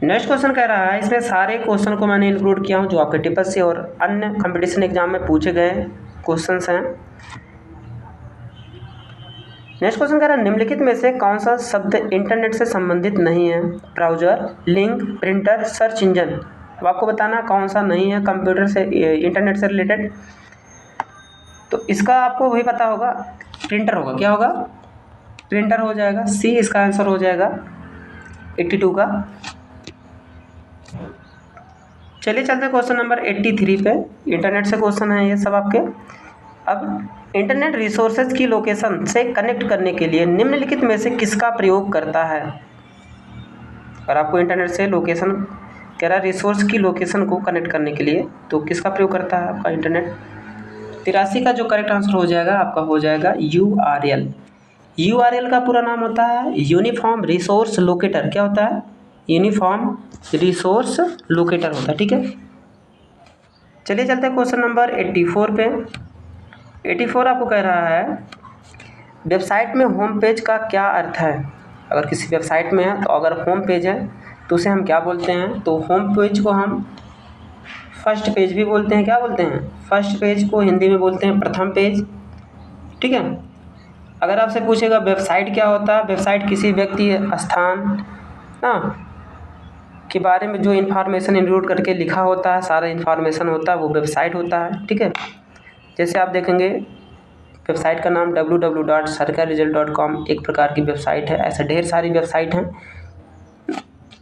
नेक्स्ट क्वेश्चन कह रहा है, इसमें सारे क्वेश्चन को मैंने इंक्लूड किया हूँ जो आपके टिप्पणी और अन्य कंपटीशन एग्जाम में पूछे गए क्वेश्चंस हैं। नेक्स्ट क्वेश्चन कह रहा है निम्नलिखित में से कौन सा शब्द इंटरनेट से संबंधित नहीं है? Browser, link, printer, search engine. अब आपको बताना कौन सा नहीं है कंप्यूटर से, इंटरनेट से रिलेटेड। तो इसका आपको वही पता होगा, प्रिंटर होगा। क्या होगा? प्रिंटर हो जाएगा। सी इसका आंसर हो जाएगा 82 का। चलिए चलते क्वेश्चन नंबर 83 पे। इंटरनेट से क्वेश्चन है ये सब आपके। अब इंटरनेट रिसोर्सेज की लोकेशन से कनेक्ट करने के लिए निम्नलिखित में से किसका प्रयोग करता है? अगर आपको इंटरनेट से लोकेशन कह रहा है, रिसोर्स की लोकेशन को कनेक्ट करने के लिए, तो किसका प्रयोग करता है आपका इंटरनेट? 83 का जो करेक्ट आंसर हो जाएगा आपका हो जाएगा URL। URL का पूरा नाम होता है यूनिफॉर्म रिसोर्स लोकेटर। क्या होता है? यूनिफॉर्म रिसोर्स लोकेटर होता है। ठीक है, चलिए चलते हैं क्वेश्चन नंबर 84 पे। 84 आपको कह रहा है वेबसाइट में होम पेज का क्या अर्थ है? अगर किसी वेबसाइट में है तो अगर होम पेज है तो उसे हम क्या बोलते हैं? तो होम पेज को हम फर्स्ट पेज भी बोलते हैं। क्या बोलते हैं? फर्स्ट पेज को हिंदी में बोलते हैं प्रथम पेज। ठीक है, अगर आपसे पूछेगा वेबसाइट क्या होता है, वेबसाइट किसी व्यक्ति, स्थान ना के बारे में जो इन्फॉर्मेशन इंक्लूड करके लिखा होता है, सारा इन्फॉर्मेशन होता है, वो वेबसाइट होता है। ठीक है, जैसे आप देखेंगे वेबसाइट का नाम www.sarkarresult.com एक प्रकार की वेबसाइट है। ऐसे ढेर सारी वेबसाइट हैं।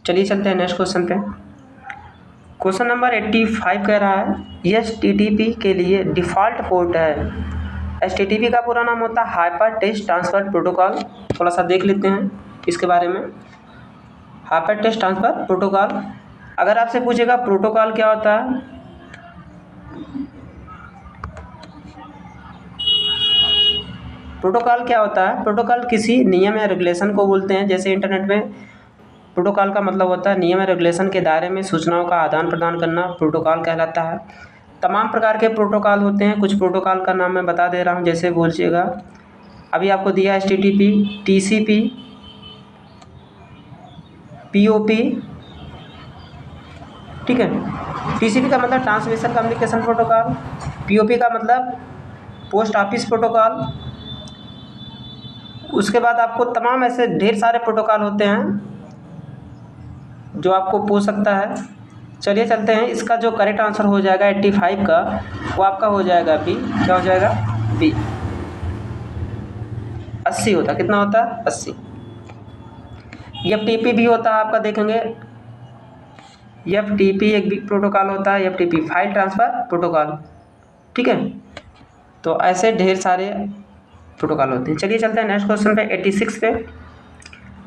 चलिए चलते हैं नेक्स्ट क्वेश्चन पे। क्वेश्चन नंबर 85 कह रहा है HTTP के लिए डिफ़ॉल्ट पोर्ट है। HTTP का पूरा नाम होता है हाइपर टेक्स्ट ट्रांसफर प्रोटोकॉल। थोड़ा सा देख लेते हैं इसके बारे में। हाइपर टेक्स्ट ट्रांसफर प्रोटोकॉल, अगर आपसे पूछेगा प्रोटोकॉल क्या होता है, प्रोटोकॉल क्या होता है? प्रोटोकॉल किसी नियम या रेगुलेशन को बोलते हैं। जैसे इंटरनेट में प्रोटोकॉल का मतलब होता है नियम या रेगुलेशन के दायरे में सूचनाओं का आदान प्रदान करना, प्रोटोकॉल कहलाता है। तमाम प्रकार के प्रोटोकॉल होते हैं। कुछ प्रोटोकॉल का नाम मैं बता दे रहा हूँ, जैसे बोलिएगा अभी आपको दिया HTTP, TCP, POP। ठीक है, TCP का मतलब ट्रांसमिशन कम्युनिकेशन प्रोटोकॉल, POP का मतलब पोस्ट ऑफिस प्रोटोकॉल। उसके बाद आपको तमाम ऐसे ढेर सारे प्रोटोकॉल होते हैं जो आपको पूछ सकता है। चलिए चलते हैं, इसका जो करेक्ट आंसर हो जाएगा 85 का, वो आपका हो जाएगा बी। क्या हो जाएगा? बी। 80 होता, कितना होता है? 80। FTP भी होता है आपका, देखेंगे FTP एक भी प्रोटोकॉल होता है, FTP फाइल ट्रांसफ़र प्रोटोकॉल। ठीक है, तो ऐसे ढेर सारे प्रोटोकॉल होते हैं। चलिए चलते हैं नेक्स्ट क्वेश्चन पे 86 पे।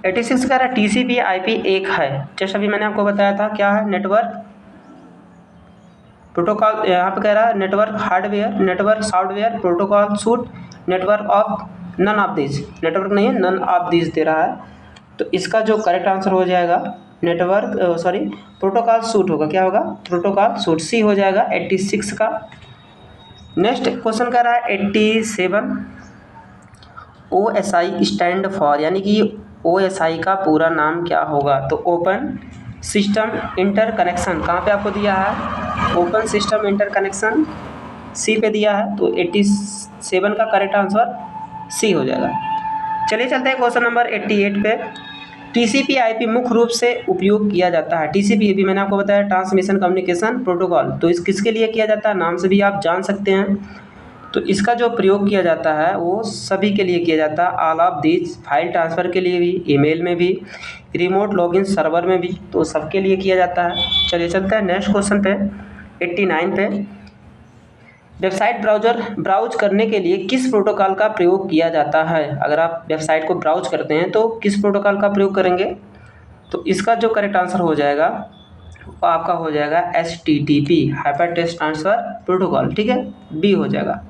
86 का TCP IP एक है। जैसे अभी मैंने आपको बताया था क्या है, नेटवर्क प्रोटोकॉल। यहाँ पे कह रहा है network hardware, network software, protocol suite, network of none of this. Network नहीं है, नन ऑफ दिस दे रहा है। तो इसका जो करेक्ट आंसर हो जाएगा नेटवर्क सॉरी प्रोटोकॉल सूट होगा, क्या होगा, प्रोटोकॉल सूट, सी हो जाएगा 86 का। नेक्स्ट क्वेश्चन कह रहा है 87, OSI स्टैंड फॉर, यानी कि OSI का पूरा नाम क्या होगा, तो ओपन सिस्टम इंटरकनेक्शन, कहाँ पे आपको दिया है, ओपन सिस्टम इंटरकनेक्शन, सी पे दिया है, तो 87 का करेक्ट आंसर सी हो जाएगा। चलिए चलते हैं क्वेश्चन नंबर 88 पे। TCP/IP मुख्य रूप से उपयोग किया जाता है, TCP/IP मैंने आपको बताया ट्रांसमिशन कम्युनिकेशन प्रोटोकॉल, तो इस किसके लिए किया जाता है, नाम से भी आप जान सकते हैं। तो इसका जो प्रयोग किया जाता है वो सभी के लिए किया जाता है, all of these, file transfer के लिए भी, ईमेल में भी, रिमोट लॉगिन सर्वर में भी, तो सबके लिए किया जाता है। चलिए चलते हैं नेक्स्ट क्वेश्चन पे 89 पे। वेबसाइट ब्राउज करने के लिए किस प्रोटोकॉल का प्रयोग किया जाता है, अगर आप वेबसाइट को ब्राउज करते हैं तो किस प्रोटोकॉल का प्रयोग करेंगे, तो इसका जो करेक्ट आंसर हो जाएगा वो आपका हो जाएगा HTTP, hyper text transfer protocol, ठीक है, बी हो जाएगा।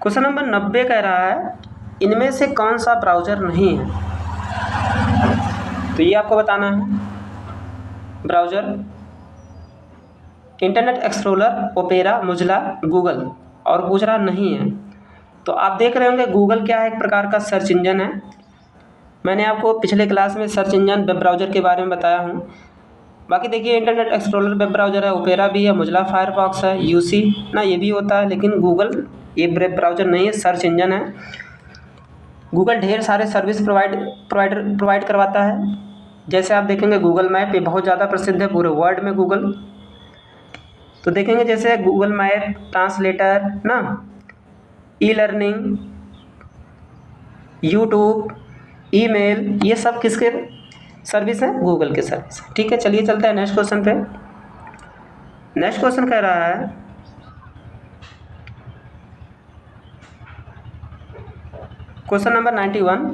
क्वेश्चन नंबर 90 कह रहा है इनमें से कौन सा ब्राउज़र नहीं है, तो ये आपको बताना है। Browser internet explorer, opera, Mozilla, Google, और पूछ रहा नहीं है। तो आप देख रहे होंगे गूगल क्या है, एक प्रकार का सर्च इंजन है। मैंने आपको पिछले क्लास में सर्च इंजन वेब ब्राउज़र के बारे में बताया हूँ। बाकी देखिए इंटरनेट एक्सप्लोरर वेब ब्राउज़र है, ओपेरा भी है, मोजिला फायरफॉक्स है, यूसी ना ये भी होता है, लेकिन गूगल ये वेब ब्राउज़र नहीं है, सर्च इंजन है। गूगल ढेर सारे सर्विस प्रोवाइड करवाता है। जैसे आप देखेंगे गूगल मैप ये बहुत ज़्यादा प्रसिद्ध है पूरे वर्ल्ड में गूगल। तो देखेंगे जैसे गूगल मैप, ट्रांसलेटर ना, ई लर्निंग, यूट्यूब, ईमेल, ये सब किसके सर्विस हैं, गूगल के सर्विस, ठीक है। चलिए चलते हैं नेक्स्ट क्वेश्चन पे। नेक्स्ट क्वेश्चन कह रहा है क्वेश्चन नंबर 91,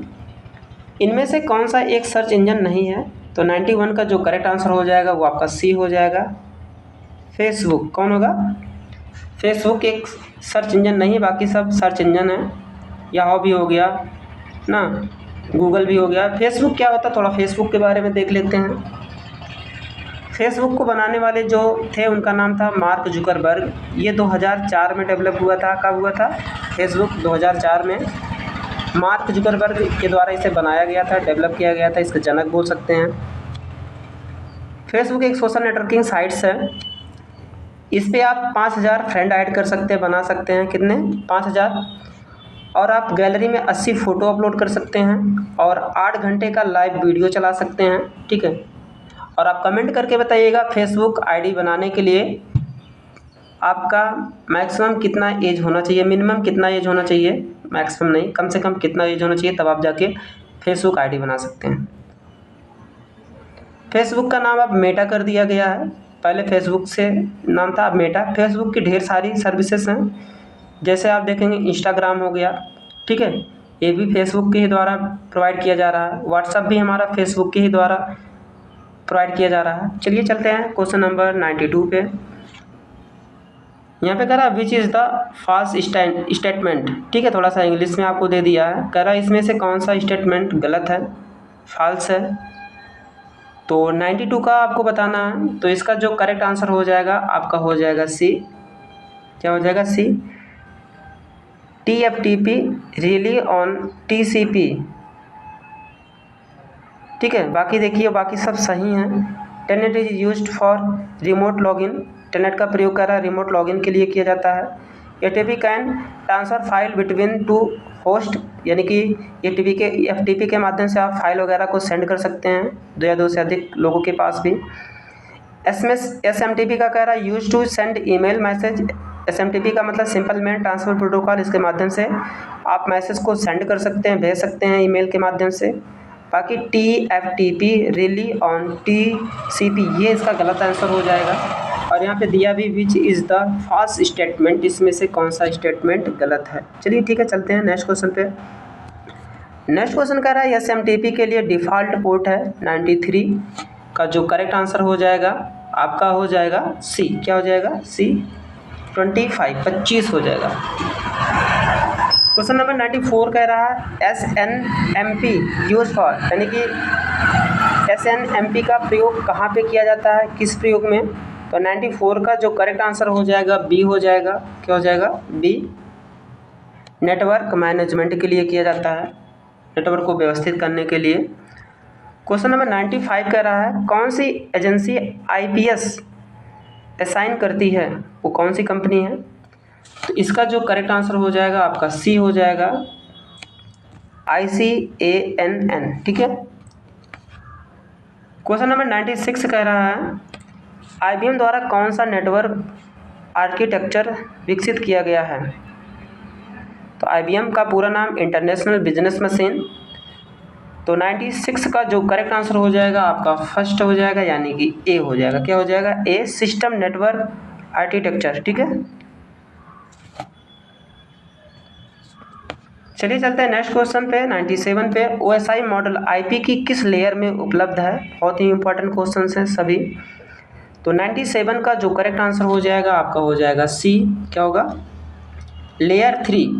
इनमें से कौन सा एक सर्च इंजन नहीं है, तो 91 का जो करेक्ट आंसर हो जाएगा वो आपका सी हो जाएगा, फेसबुक। कौन होगा, फेसबुक एक सर्च इंजन नहीं, बाकी सब सर्च इंजन है। याहू भी हो गया ना, गूगल भी हो गया। फेसबुक क्या होता है, थोड़ा फेसबुक के बारे में देख लेते हैं। फेसबुक को बनाने वाले जो थे उनका नाम था मार्क जुकरबर्ग। ये 2004 में डेवलप हुआ था। कब हुआ था, फेसबुक 2004 में मार्क जुकरबर्ग के द्वारा इसे बनाया गया था, डेवलप किया गया था, इसके जनक बोल सकते हैं। फेसबुक एक सोशल नेटवर्किंग साइट्स है। इस पे आप 5000 फ्रेंड ऐड कर सकते हैं, बना सकते हैं, कितने, 5000, और आप गैलरी में 80 फ़ोटो अपलोड कर सकते हैं और 8 घंटे का लाइव वीडियो चला सकते हैं, ठीक है। और आप कमेंट करके बताइएगा फेसबुक आईडी बनाने के लिए आपका मैक्सिमम कितना एज होना चाहिए, मिनिमम कितना एज होना चाहिए, मैक्सिमम नहीं, कम से कम कितना एज होना चाहिए, तब आप जाके फेसबुक आईडी बना सकते हैं। फेसबुक का नाम अब मेटा कर दिया गया है, पहले फेसबुक से नाम था, अब मेटा। फेसबुक की ढेर सारी सर्विसेज हैं, जैसे आप देखेंगे इंस्टाग्राम हो गया, ठीक है, ये भी फेसबुक के ही द्वारा प्रोवाइड किया जा रहा है। व्हाट्सअप भी हमारा फेसबुक के ही द्वारा प्रोवाइड किया जा रहा है। चलिए चलते हैं क्वेश्चन नंबर 92 पे। यहाँ पे कह रहा है which is the false statement, ठीक है, थोड़ा सा इंग्लिश में आपको दे दिया है। कह रहा है इसमें से कौन सा स्टेटमेंट गलत है, फॉल्स है, तो 92 का आपको बताना है। तो इसका जो करेक्ट आंसर हो जाएगा आपका हो जाएगा सी, क्या हो जाएगा, सी, TFTP रिली ऑन TCP, ठीक है। बाकी देखिए बाकी सब सही हैं। Telnet is used for remote login, telnet का प्रयोग कर रहा है रिमोट लॉगिन के लिए किया जाता है। FTP can transfer file between two host, यानी कि FTP के माध्यम से आप फाइल वगैरह को सेंड कर सकते हैं 2 या 2 से अधिक लोगों के पास भी। SMTP का कह रहा है use to send email message. SMTP का मतलब सिंपल मेल ट्रांसफ़र प्रोटोकॉल, इसके माध्यम से आप मैसेज को सेंड कर सकते हैं, भेज सकते हैं ईमेल के माध्यम से। बाकी TFTP रिली ऑन TCP, ये इसका गलत आंसर हो जाएगा। और यहाँ पे दिया भी which is the false statement, इसमें से कौन सा स्टेटमेंट गलत है। चलिए ठीक है, चलते हैं नेक्स्ट क्वेश्चन पे। नेक्स्ट क्वेश्चन कह रहा है SMTP के लिए डिफ़ॉल्ट पोर्ट है 93, का जो करेक्ट आंसर हो जाएगा आपका हो जाएगा सी, क्या हो जाएगा, सी 25 हो जाएगा। क्वेश्चन नंबर 94 कह रहा है SNMP यूज फॉर, यानी कि SNMP का प्रयोग कहाँ पे किया जाता है, किस प्रयोग में। तो 94 का जो करेक्ट आंसर हो जाएगा बी हो जाएगा। क्या हो जाएगा? बी। नेटवर्क मैनेजमेंट के लिए किया जाता है, नेटवर्क को व्यवस्थित करने के लिए। क्वेश्चन नंबर 95 कह रहा है कौन सी एजेंसी IPS असाइन करती है, वो कौन सी कंपनी है। तो इसका जो करेक्ट आंसर हो जाएगा आपका सी हो जाएगा, ICANN। ठीक है। क्वेश्चन नंबर 96 कह रहा है IBM द्वारा कौन सा नेटवर्क आर्किटेक्चर विकसित किया गया है। तो IBM का पूरा नाम इंटरनेशनल बिजनेस मशीन। तो 96 का जो करेक्ट आंसर हो जाएगा आपका फर्स्ट हो जाएगा, यानी कि ए हो जाएगा। क्या हो जाएगा? ए, सिस्टम नेटवर्क आर्किटेक्चर। ठीक है। चलिए चलते हैं नेक्स्ट क्वेश्चन पे, 97 पे। OSI मॉडल IP की किस लेयर में उपलब्ध है। बहुत ही इंपॉर्टेंट क्वेश्चन हैं सभी। तो 97 का जो करेक्ट आंसर हो जाएगा आपका हो जाएगा सी। क्या होगा? लेयर 3।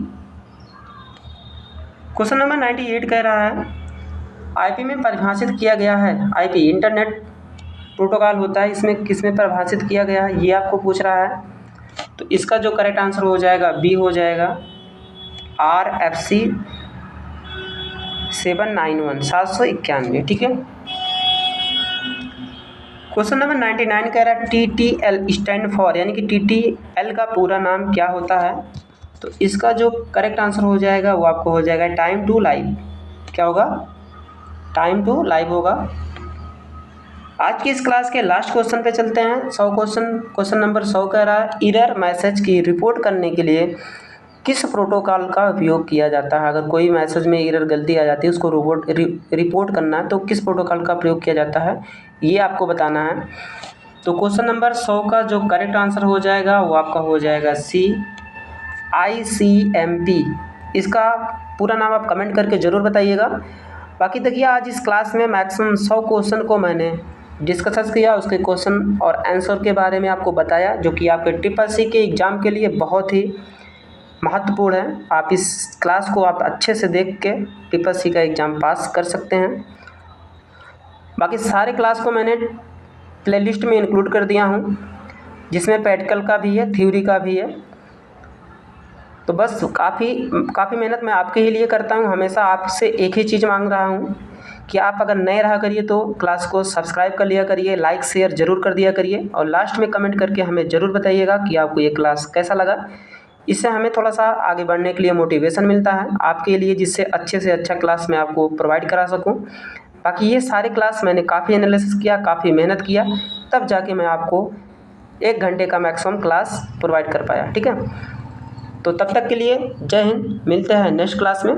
क्वेश्चन नंबर 98 कह रहा है IP में परिभाषित किया गया है। IP इंटरनेट प्रोटोकॉल होता है, इसमें किस में परिभाषित किया गया है, ये आपको पूछ रहा है। तो इसका जो करेक्ट आंसर हो जाएगा बी हो जाएगा, RFC 791 791। ठीक है। क्वेश्चन नंबर 99 कह रहा है TTL स्टैंड फॉर, यानी कि TTL का पूरा नाम क्या होता है। तो इसका जो करेक्ट आंसर हो जाएगा वो आपको हो जाएगा टाइम टू लाइव। क्या होगा? टाइम टू लाइव होगा। आज की इस क्लास के लास्ट क्वेश्चन पे चलते हैं। 100 क्वेश्चन नंबर 100 कह रहा है एरर मैसेज की रिपोर्ट करने के लिए किस प्रोटोकॉल का उपयोग किया जाता है। अगर कोई मैसेज में एरर गलती आ जाती है उसको रिपोर्ट करना है तो किस प्रोटोकॉल का प्रयोग किया जाता है, ये आपको बताना है। तो क्वेश्चन नंबर 100 का जो करेक्ट आंसर हो जाएगा वो आपका हो जाएगा सी, ICMP। इसका पूरा नाम आप कमेंट करके ज़रूर बताइएगा। बाकी देखिए आज इस क्लास में मैक्सिमम 100 क्वेश्चन को मैंने डिस्कस किया, उसके क्वेश्चन और आंसर के बारे में आपको बताया, जो कि आपके TCC के एग्ज़ाम के लिए बहुत ही महत्वपूर्ण है। आप इस क्लास को आप अच्छे से देख के TCC का एग्ज़ाम पास कर सकते हैं। बाकी सारे क्लास को मैंने प्लेलिस्ट में इंक्लूड कर दिया हूँ, जिसमें प्रैक्टिकल का भी है, थ्योरी का भी है। तो बस काफ़ी मेहनत मैं आपके ही लिए करता हूँ। हमेशा आपसे एक ही चीज़ मांग रहा हूँ कि आप अगर नए रहा करिए तो क्लास को सब्सक्राइब कर लिया करिए, लाइक शेयर ज़रूर कर दिया करिए, और लास्ट में कमेंट करके हमें ज़रूर बताइएगा कि आपको ये क्लास कैसा लगा। इससे हमें थोड़ा सा आगे बढ़ने के लिए मोटिवेशन मिलता है आपके लिए, जिससे अच्छे से अच्छा क्लास मैं आपको प्रोवाइड करा सकूं। बाकी ये सारे क्लास मैंने काफ़ी एनालिसिस किया, काफ़ी मेहनत किया, तब जाके मैं आपको 1 घंटे का मैक्सिमम क्लास प्रोवाइड कर पाया। ठीक है। तो तब तक के लिए जय हिंद, मिलते हैं नेक्स्ट क्लास में।